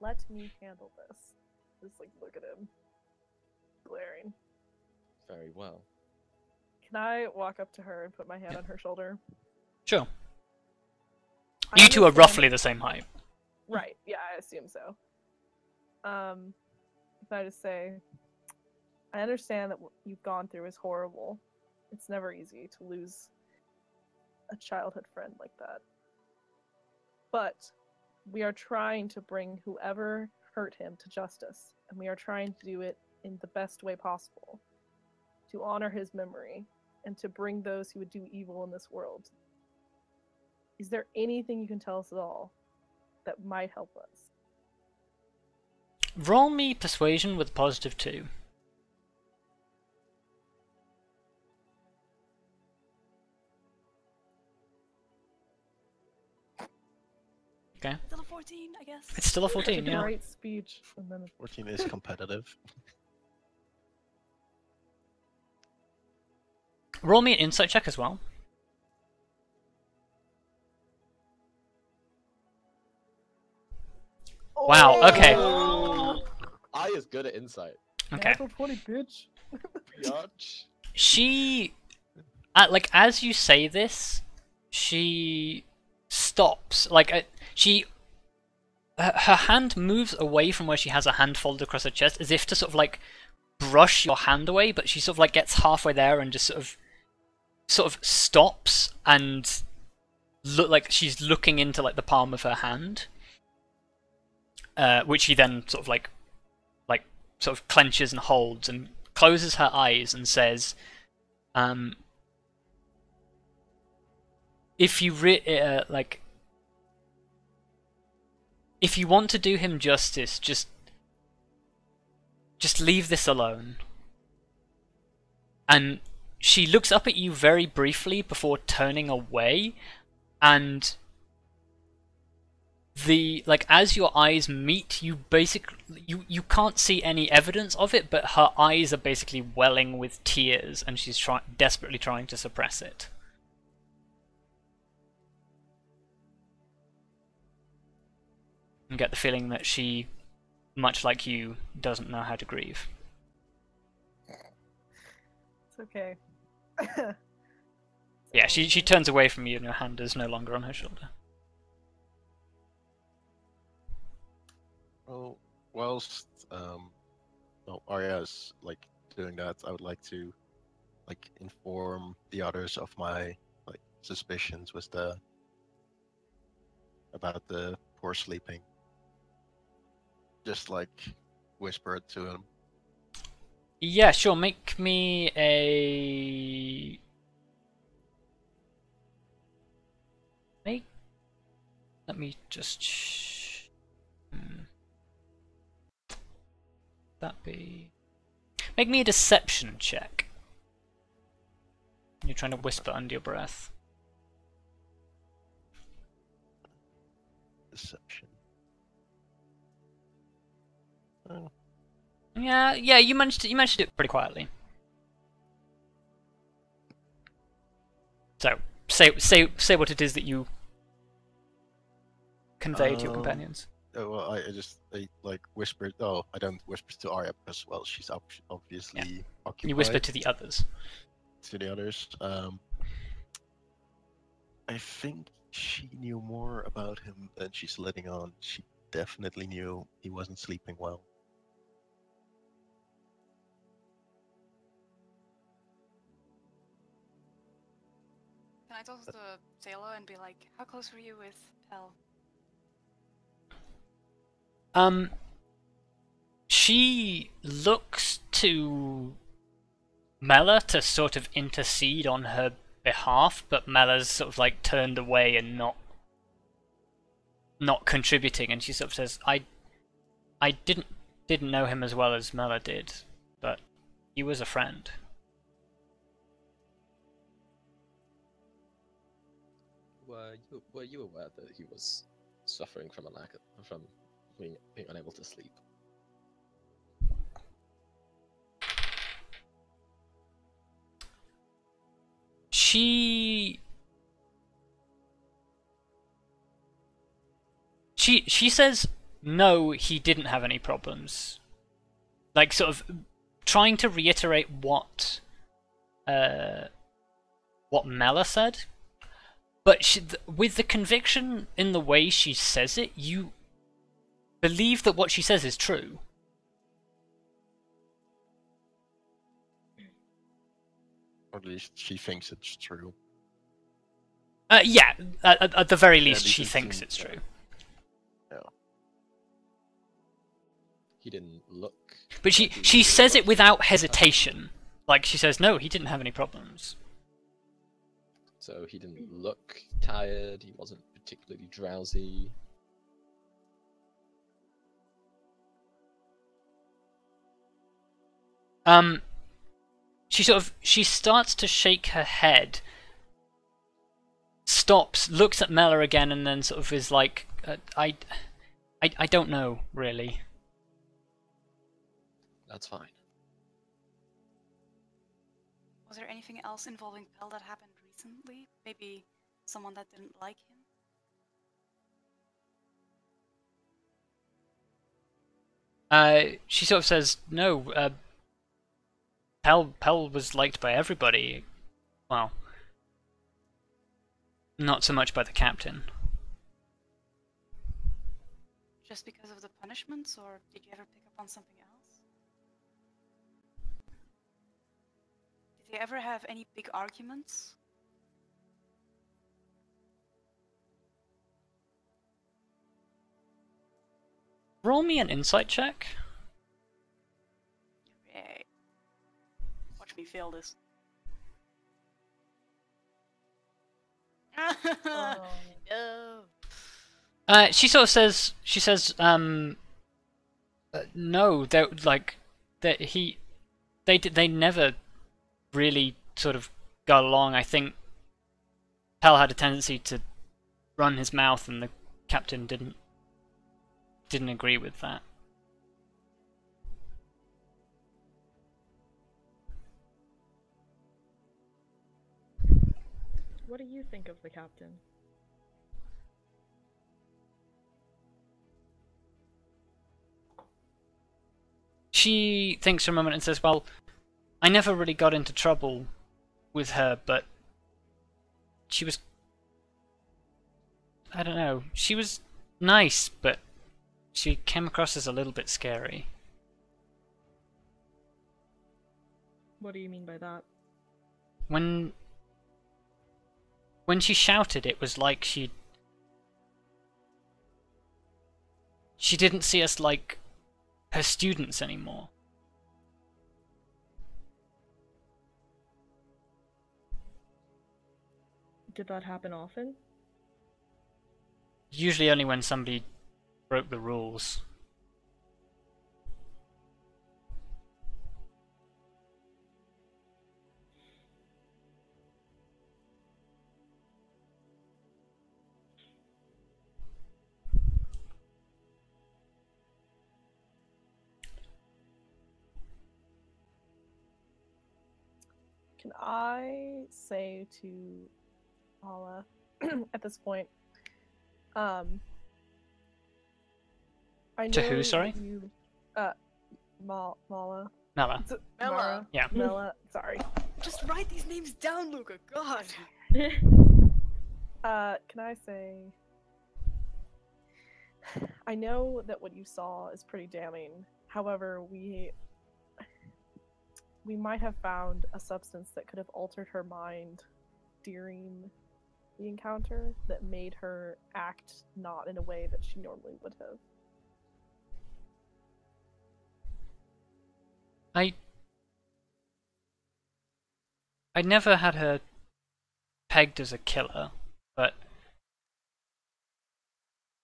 Let me handle this. Just like look at him, glaring.
Very well.
Can I walk up to her and put my hand on her shoulder?
Sure.
I
You two are
understand-
roughly the same height.
Right. Yeah, I assume so. If I just say, I understand that what you've gone through is horrible. It's never easy to lose a childhood friend like that. But we are trying to bring whoever hurt him to justice, and we are trying to do it in the best way possible, to honor his memory, and to bring those who would do evil in this world. Is there anything you can tell us at all that might help us?
Roll me persuasion with +2. Okay.
Still a 14, I guess.
It's still a 14, yeah.
Great speech. And then
14 is competitive.
Roll me an insight check as well. Wow, okay.
Arya's good at insight.
Okay.
Natural 20, bitch.
Biatch.
She, like, as you say this, she stops. Like, her hand moves away from where she has a hand folded across her chest, as if to sort of like brush your hand away. But she sort of like gets halfway there and just sort of stops and look like she's looking into like the palm of her hand, which she then sort of clenches and holds and closes her eyes and says, if you if you want to do him justice, just leave this alone. And she looks up at you very briefly before turning away, and as your eyes meet, you can't see any evidence of it, but her eyes are basically welling with tears, and she's desperately trying to suppress it. And get the feeling that she, much like you, doesn't know how to grieve.
It's okay.
Yeah, she turns away from you and your hand is no longer on her shoulder.
Well, whilst Arya's like doing that, I would like to like inform the others of my like suspicions about the poor sleeping. Just like whisper it to him.
Yeah, sure. Make me a Let me just Make me a deception check. You're trying to whisper under your breath.
Deception.
Yeah, you managed to do it pretty quietly. So say what it is that you convey to your companions.
Well, I like whispered. Oh, I don't whisper to Arya because well, she's obviously occupied.
You whisper to the others.
To the others. I think she knew more about him than she's letting on. She definitely knew he wasn't sleeping well.
Can I talk to Jayla and be like, how close were you with Pell?
She looks to Mela to sort of intercede on her behalf, but Mela's sort of like turned away and not contributing, and she sort of says, I didn't didn't know him as well as Mela did, but he was a friend.
Were you aware that he was suffering from from being unable to sleep?
She says no, he didn't have any problems. Like, sort of trying to reiterate what Mela said, but with the conviction in the way she says it, you believe that what she says is true.
Or at least she thinks it's true.
Yeah, at the very least,
least
she
it
thinks
seems-
it's true.
Yeah.
He didn't look.
But
like he
she
was
says
doing
it without hesitation. Like, she says, no, he didn't have any problems.
So he didn't look tired. He wasn't particularly drowsy.
She starts to shake her head, stops, looks at Mela again, and then sort of is like, I don't know, really.
That's fine.
Was there anything else involving Pell that happened recently? Maybe someone that didn't like him?
She sort of says, no, Pell was liked by everybody. Well, not so much by the captain.
Just because of the punishments, or did you ever pick up on something else? Did they ever have any big arguments?
Roll me an insight check.
Right. Watch me fail this. No.
She sort of says, no, they never really sort of got along. I think Pell had a tendency to run his mouth, and the captain didn't agree with that.
What do you think of the captain?
She thinks for a moment and says, well, I never really got into trouble with her, but she was... I don't know. She was nice, but she came across as a little bit scary.
What do you mean by that?
When she shouted, it was like she didn't see us like her students anymore.
Did that happen often?
Usually only when somebody broke the rules.
Can I say to Paula at this point, I know
To who, sorry?
You, Mala.
Mela.
Mara.
Mela.
Yeah.
Mela. Sorry.
Just write these names down, Luka. God.
Can I say, I know that what you saw is pretty damning. However, we might have found a substance that could have altered her mind during the encounter that made her act not in a way that she normally would have.
I never had her pegged as a killer, but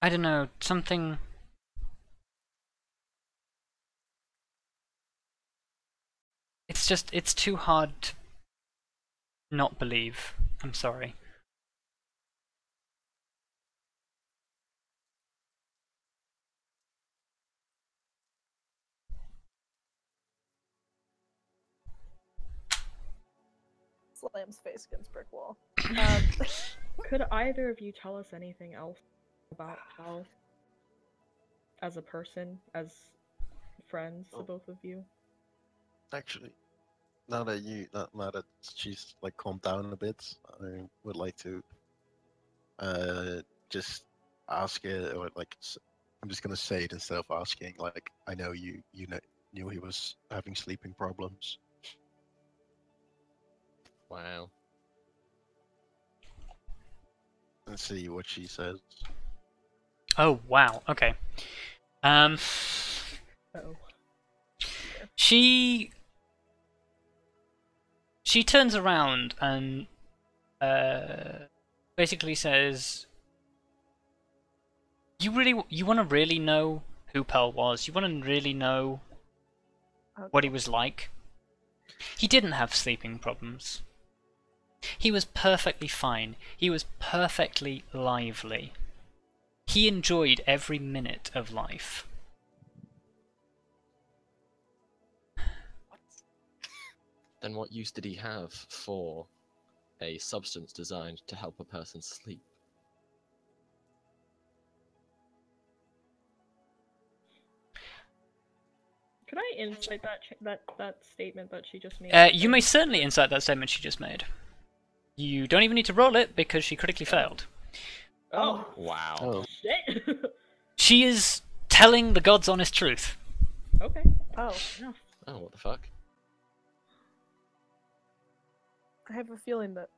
I don't know, something it's too hard to not believe. I'm sorry.
Slams face against brick wall.
Could either of you tell us anything else about Pal as a person, as friends, the both of you?
Actually, now that she's like calmed down a bit, I would like to just ask it, or like I'm just gonna say it instead of asking. Like, I know you knew he was having sleeping problems.
Wow.
And see what she says.
Oh wow. Okay.
Uh-oh.
She turns around and basically says, you want to really know who Pearl was? You want to really know what he was like? He didn't have sleeping problems. He was perfectly fine. He was perfectly lively. He enjoyed every minute of life.
Then what use did he have for a substance designed to help a person sleep?
Could I insight that statement that she just made?
You may certainly insight that statement she just made. You don't even need to roll it because she critically failed.
Oh.
Wow.
Oh,
Shit!
She is telling the God's honest truth.
Okay. Oh, enough.
Oh, what the fuck?
I have a feeling that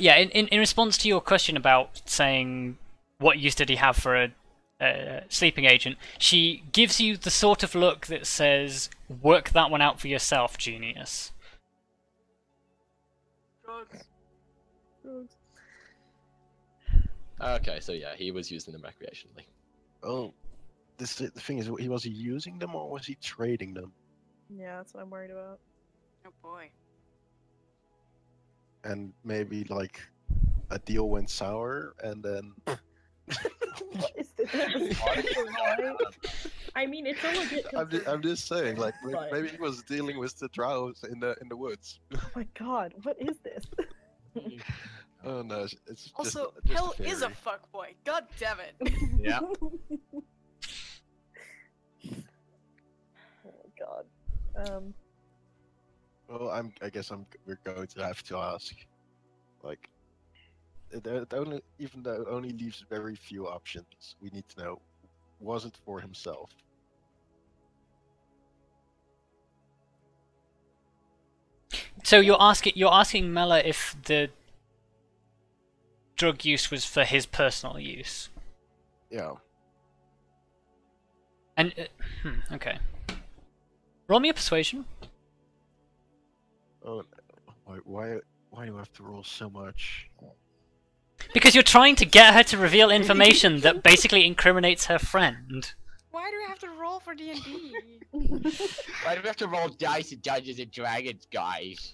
Yeah, in response to your question about saying what use did he have for a sleeping agent, she gives you the sort of look that says, work that one out for yourself, genius.
Drugs.
Okay, so yeah, he was using them recreationally.
oh. The thing is, was he using them or was he trading them?
yeah, that's what I'm worried about.
Oh boy.
And maybe like a deal went sour, and then
What is this?
I mean, it's a legit concern.
I'm just saying, like
But-
maybe he was dealing with the drows in the woods.
Oh my god, what is this?
Oh no, it's
Also,
just
Hell
a
is a
theory.
fuckboy. God damn it.
Yeah.
Oh god.
Well, I guess we're going to have to ask. Like, even though it only leaves very few options, we need to know: was it for himself?
So you're asking Mela if the drug use was for his personal use.
Yeah.
And okay. Roll me a persuasion.
Oh, no. Why do I have to roll so much?
Because you're trying to get her to reveal information that basically incriminates her friend.
Why do we have to roll for D&D?
Why do we have to roll dice and Dungeons and Dragons, guys?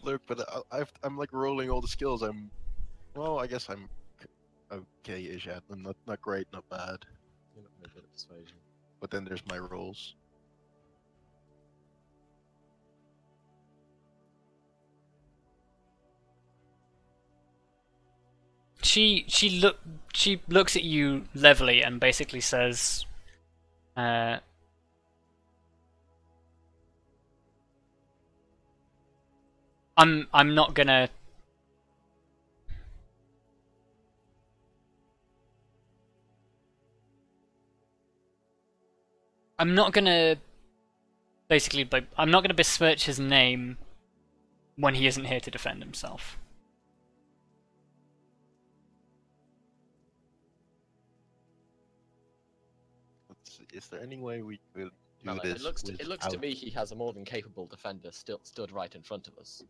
Look, but I'm like rolling all the skills. Well, I guess I'm okay-ish at them. Not great, not bad.
You're not very good at persuasion.
But then there's my rolls.
She looks at you levelly and basically says, I'm not gonna basically, like, I'm not gonna besmirch his name when he isn't here to defend himself.
Is there any way we could do
No,
this?
it looks to
without-
me he has a more than capable defender still stood right in front of us.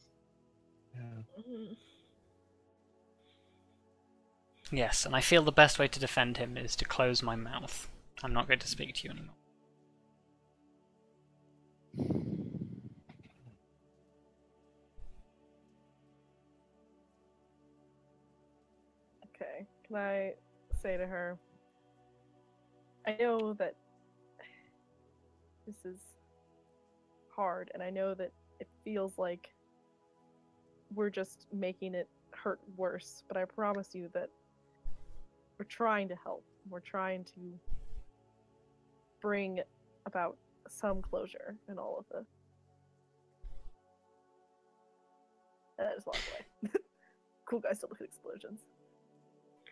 Yeah.
Yes, and I feel the best way to defend him is to close my mouth. I'm not going to speak to you anymore.
And I say to her, I know that this is hard, and I know that it feels like we're just making it hurt worse, but I promise you that we're trying to help. We're trying to bring about some closure in all of this. And I just walk away. Cool guys don't look at explosions.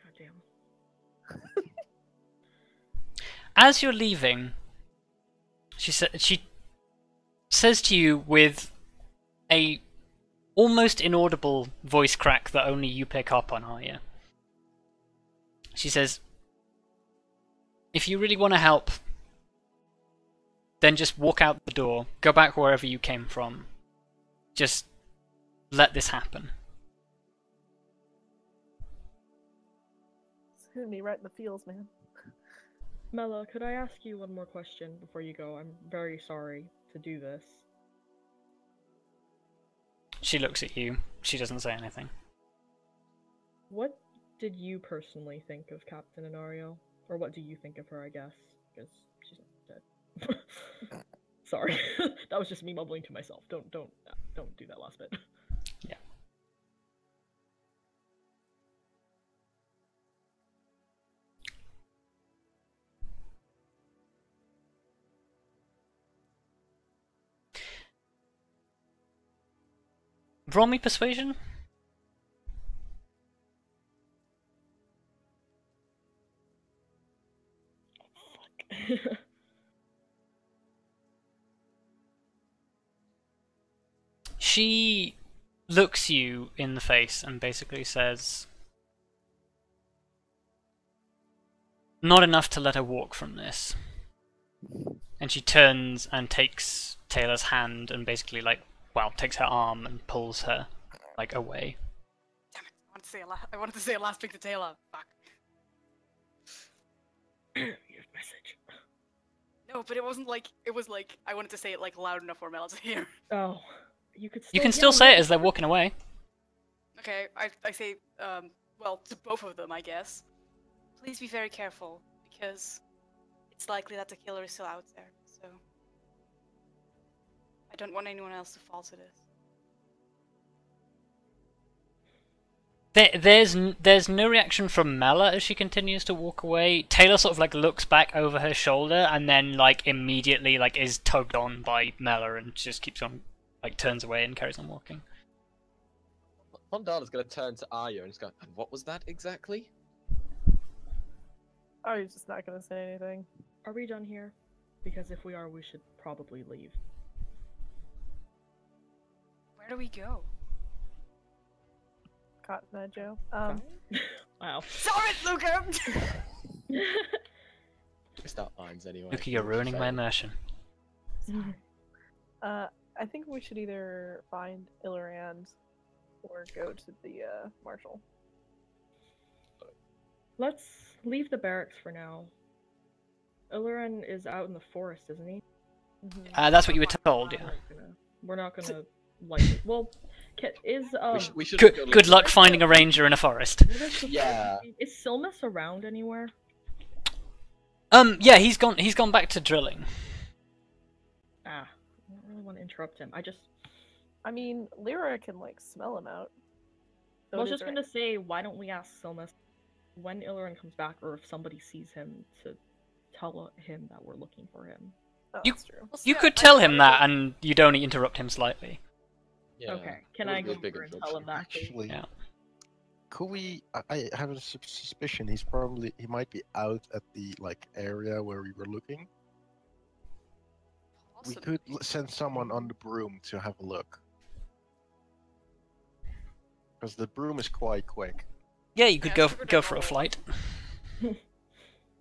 Goddamn.
As you're leaving, she says to you with a almost inaudible voice crack that only you pick up on, Arya. She says, if you really want to help, then just walk out the door, go back wherever you came from. Just let this happen.
It's hitting me right in the feels, man.
Mela, could I ask you one more question before you go? I'm very sorry to do this.
She looks at you. She doesn't say anything.
What did you personally think of Captain Anariel? Or what do you think of her, I guess? Because she's not dead. Sorry. That was just me mumbling to myself. Don't do that last bit.
Yeah. Roll me persuasion. She looks you in the face and basically says, not enough to let her walk from this. And she turns and takes Taylor's hand and basically takes her arm and pulls her away.
Damn it! I wanted to say a last thing to Taylor. Fuck.
Your message.
No, but it wasn't like it was like I wanted to say it loud enough for Mel to hear.
Oh, you could.
You can still say it as they're walking away.
Okay, I say well to both of them, I guess. Please be very careful because it's likely that the killer is still out there. So I don't want anyone else to fall to this.
There's no reaction from Mela as she continues to walk away. Taylor sort of looks back over her shoulder and then immediately is tugged on by Mela and just keeps on turns away and carries on walking.
Vondal is going to turn to Arya and just go, and what was that exactly?
Arya's just not gonna say anything.
Are we done here? Because if we are, we should probably leave.
Where do we go?
Cotton Eye Joe.
Wow.
Stop it, Luka!
Missed out lines anyway.
Luka, you're ruining my immersion.
I think we should either find Ilorand or go to the Marshal.
Let's leave the barracks for now. Ilorand is out in the forest, isn't he?
That's what you were told, yeah.
We're not gonna like. Well, is
We should
Good luck finding a ranger in a forest.
Yeah.
Is Silmus around anywhere?
Yeah, he's gone back to drilling.
Ah, I don't really want to interrupt him.
I mean, Lyra can smell him out.
I was just gonna say, why don't we ask Silmus when Ilorand comes back, or if somebody sees him, to tell him that we're looking for him.
Oh,
You-
that's true.
You could tell him that, and you'd only interrupt him slightly.
Yeah,
Okay, can
that
I
would be a
go
big
over and tell him that? please?
Actually,
Yeah.
could we? I have a suspicion he might be out at the area where we were looking. We
Possibly.
could send someone on the broom to have a look, because the broom is quite quick.
Yeah, you could
Yeah,
go for a flight.
You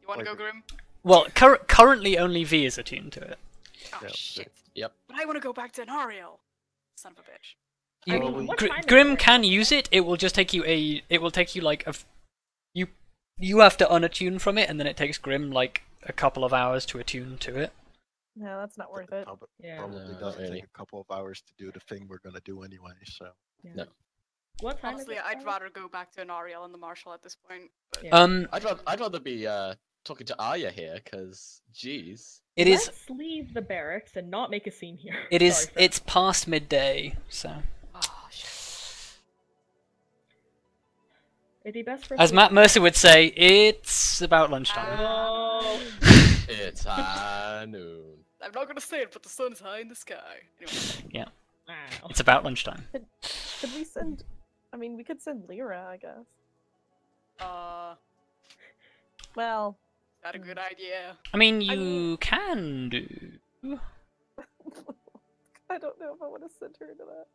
want to go,
Like-
Grim?
Well, currently only V is attuned to it.
Oh
Yeah,
shit!
Yep.
But I want to go back to Anariel. Son of a bitch.
You,
I mean, what time is
Grim
it?
can use it. It will just take you you have to unattune from it, and then it takes Grim a couple of hours to attune to it.
No, that's not worth it.
Yeah.
Probably
No, not
doesn't
really.
take a couple of hours to do the thing we're gonna do anyway. So
Yeah.
No.
What time
Honestly,
is it?
I'd
now?
rather go back to Anariel and the Marshal at this point. But...
Yeah.
I'd rather be talking to Arya here, because jeez.
It is.
Let's leave the barracks and not make a scene here.
It is.
Sorry, Fred.
It's past midday, so.
Oh, shit.
It'd be best for us
As
to-
Matt Mercer would say, it's about lunchtime.
Oh.
It's high noon.
I'm not gonna say it, but the sun is high in the sky. Anyway.
Yeah,
Wow.
it's about lunchtime.
Could we send? I mean, we could send Lyra, I guess. Well,
Is that a good idea?
I mean,
I
you
mean-
can do.
I don't know if I want to send her into that.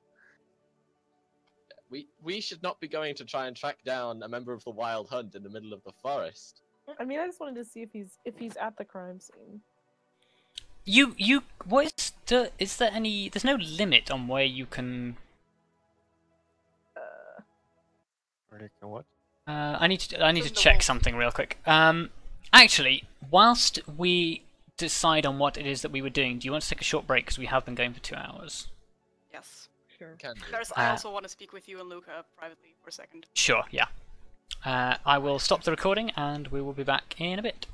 We should not be going to try and track down a member of the Wild Hunt in the middle of the forest.
I mean, I just wanted to see if he's at the crime scene.
What is there any? There's no limit on where you can.
What?
I need to
From the
check
wolf.
something real quick. Actually, whilst we decide on what it is that we were doing, do you want to take a short break because we have been going for 2 hours?
Yes.
Sure.
Can do.
I also want to speak with you and Luka privately for a second.
Sure. Yeah. I will stop the recording and we will be back in a bit.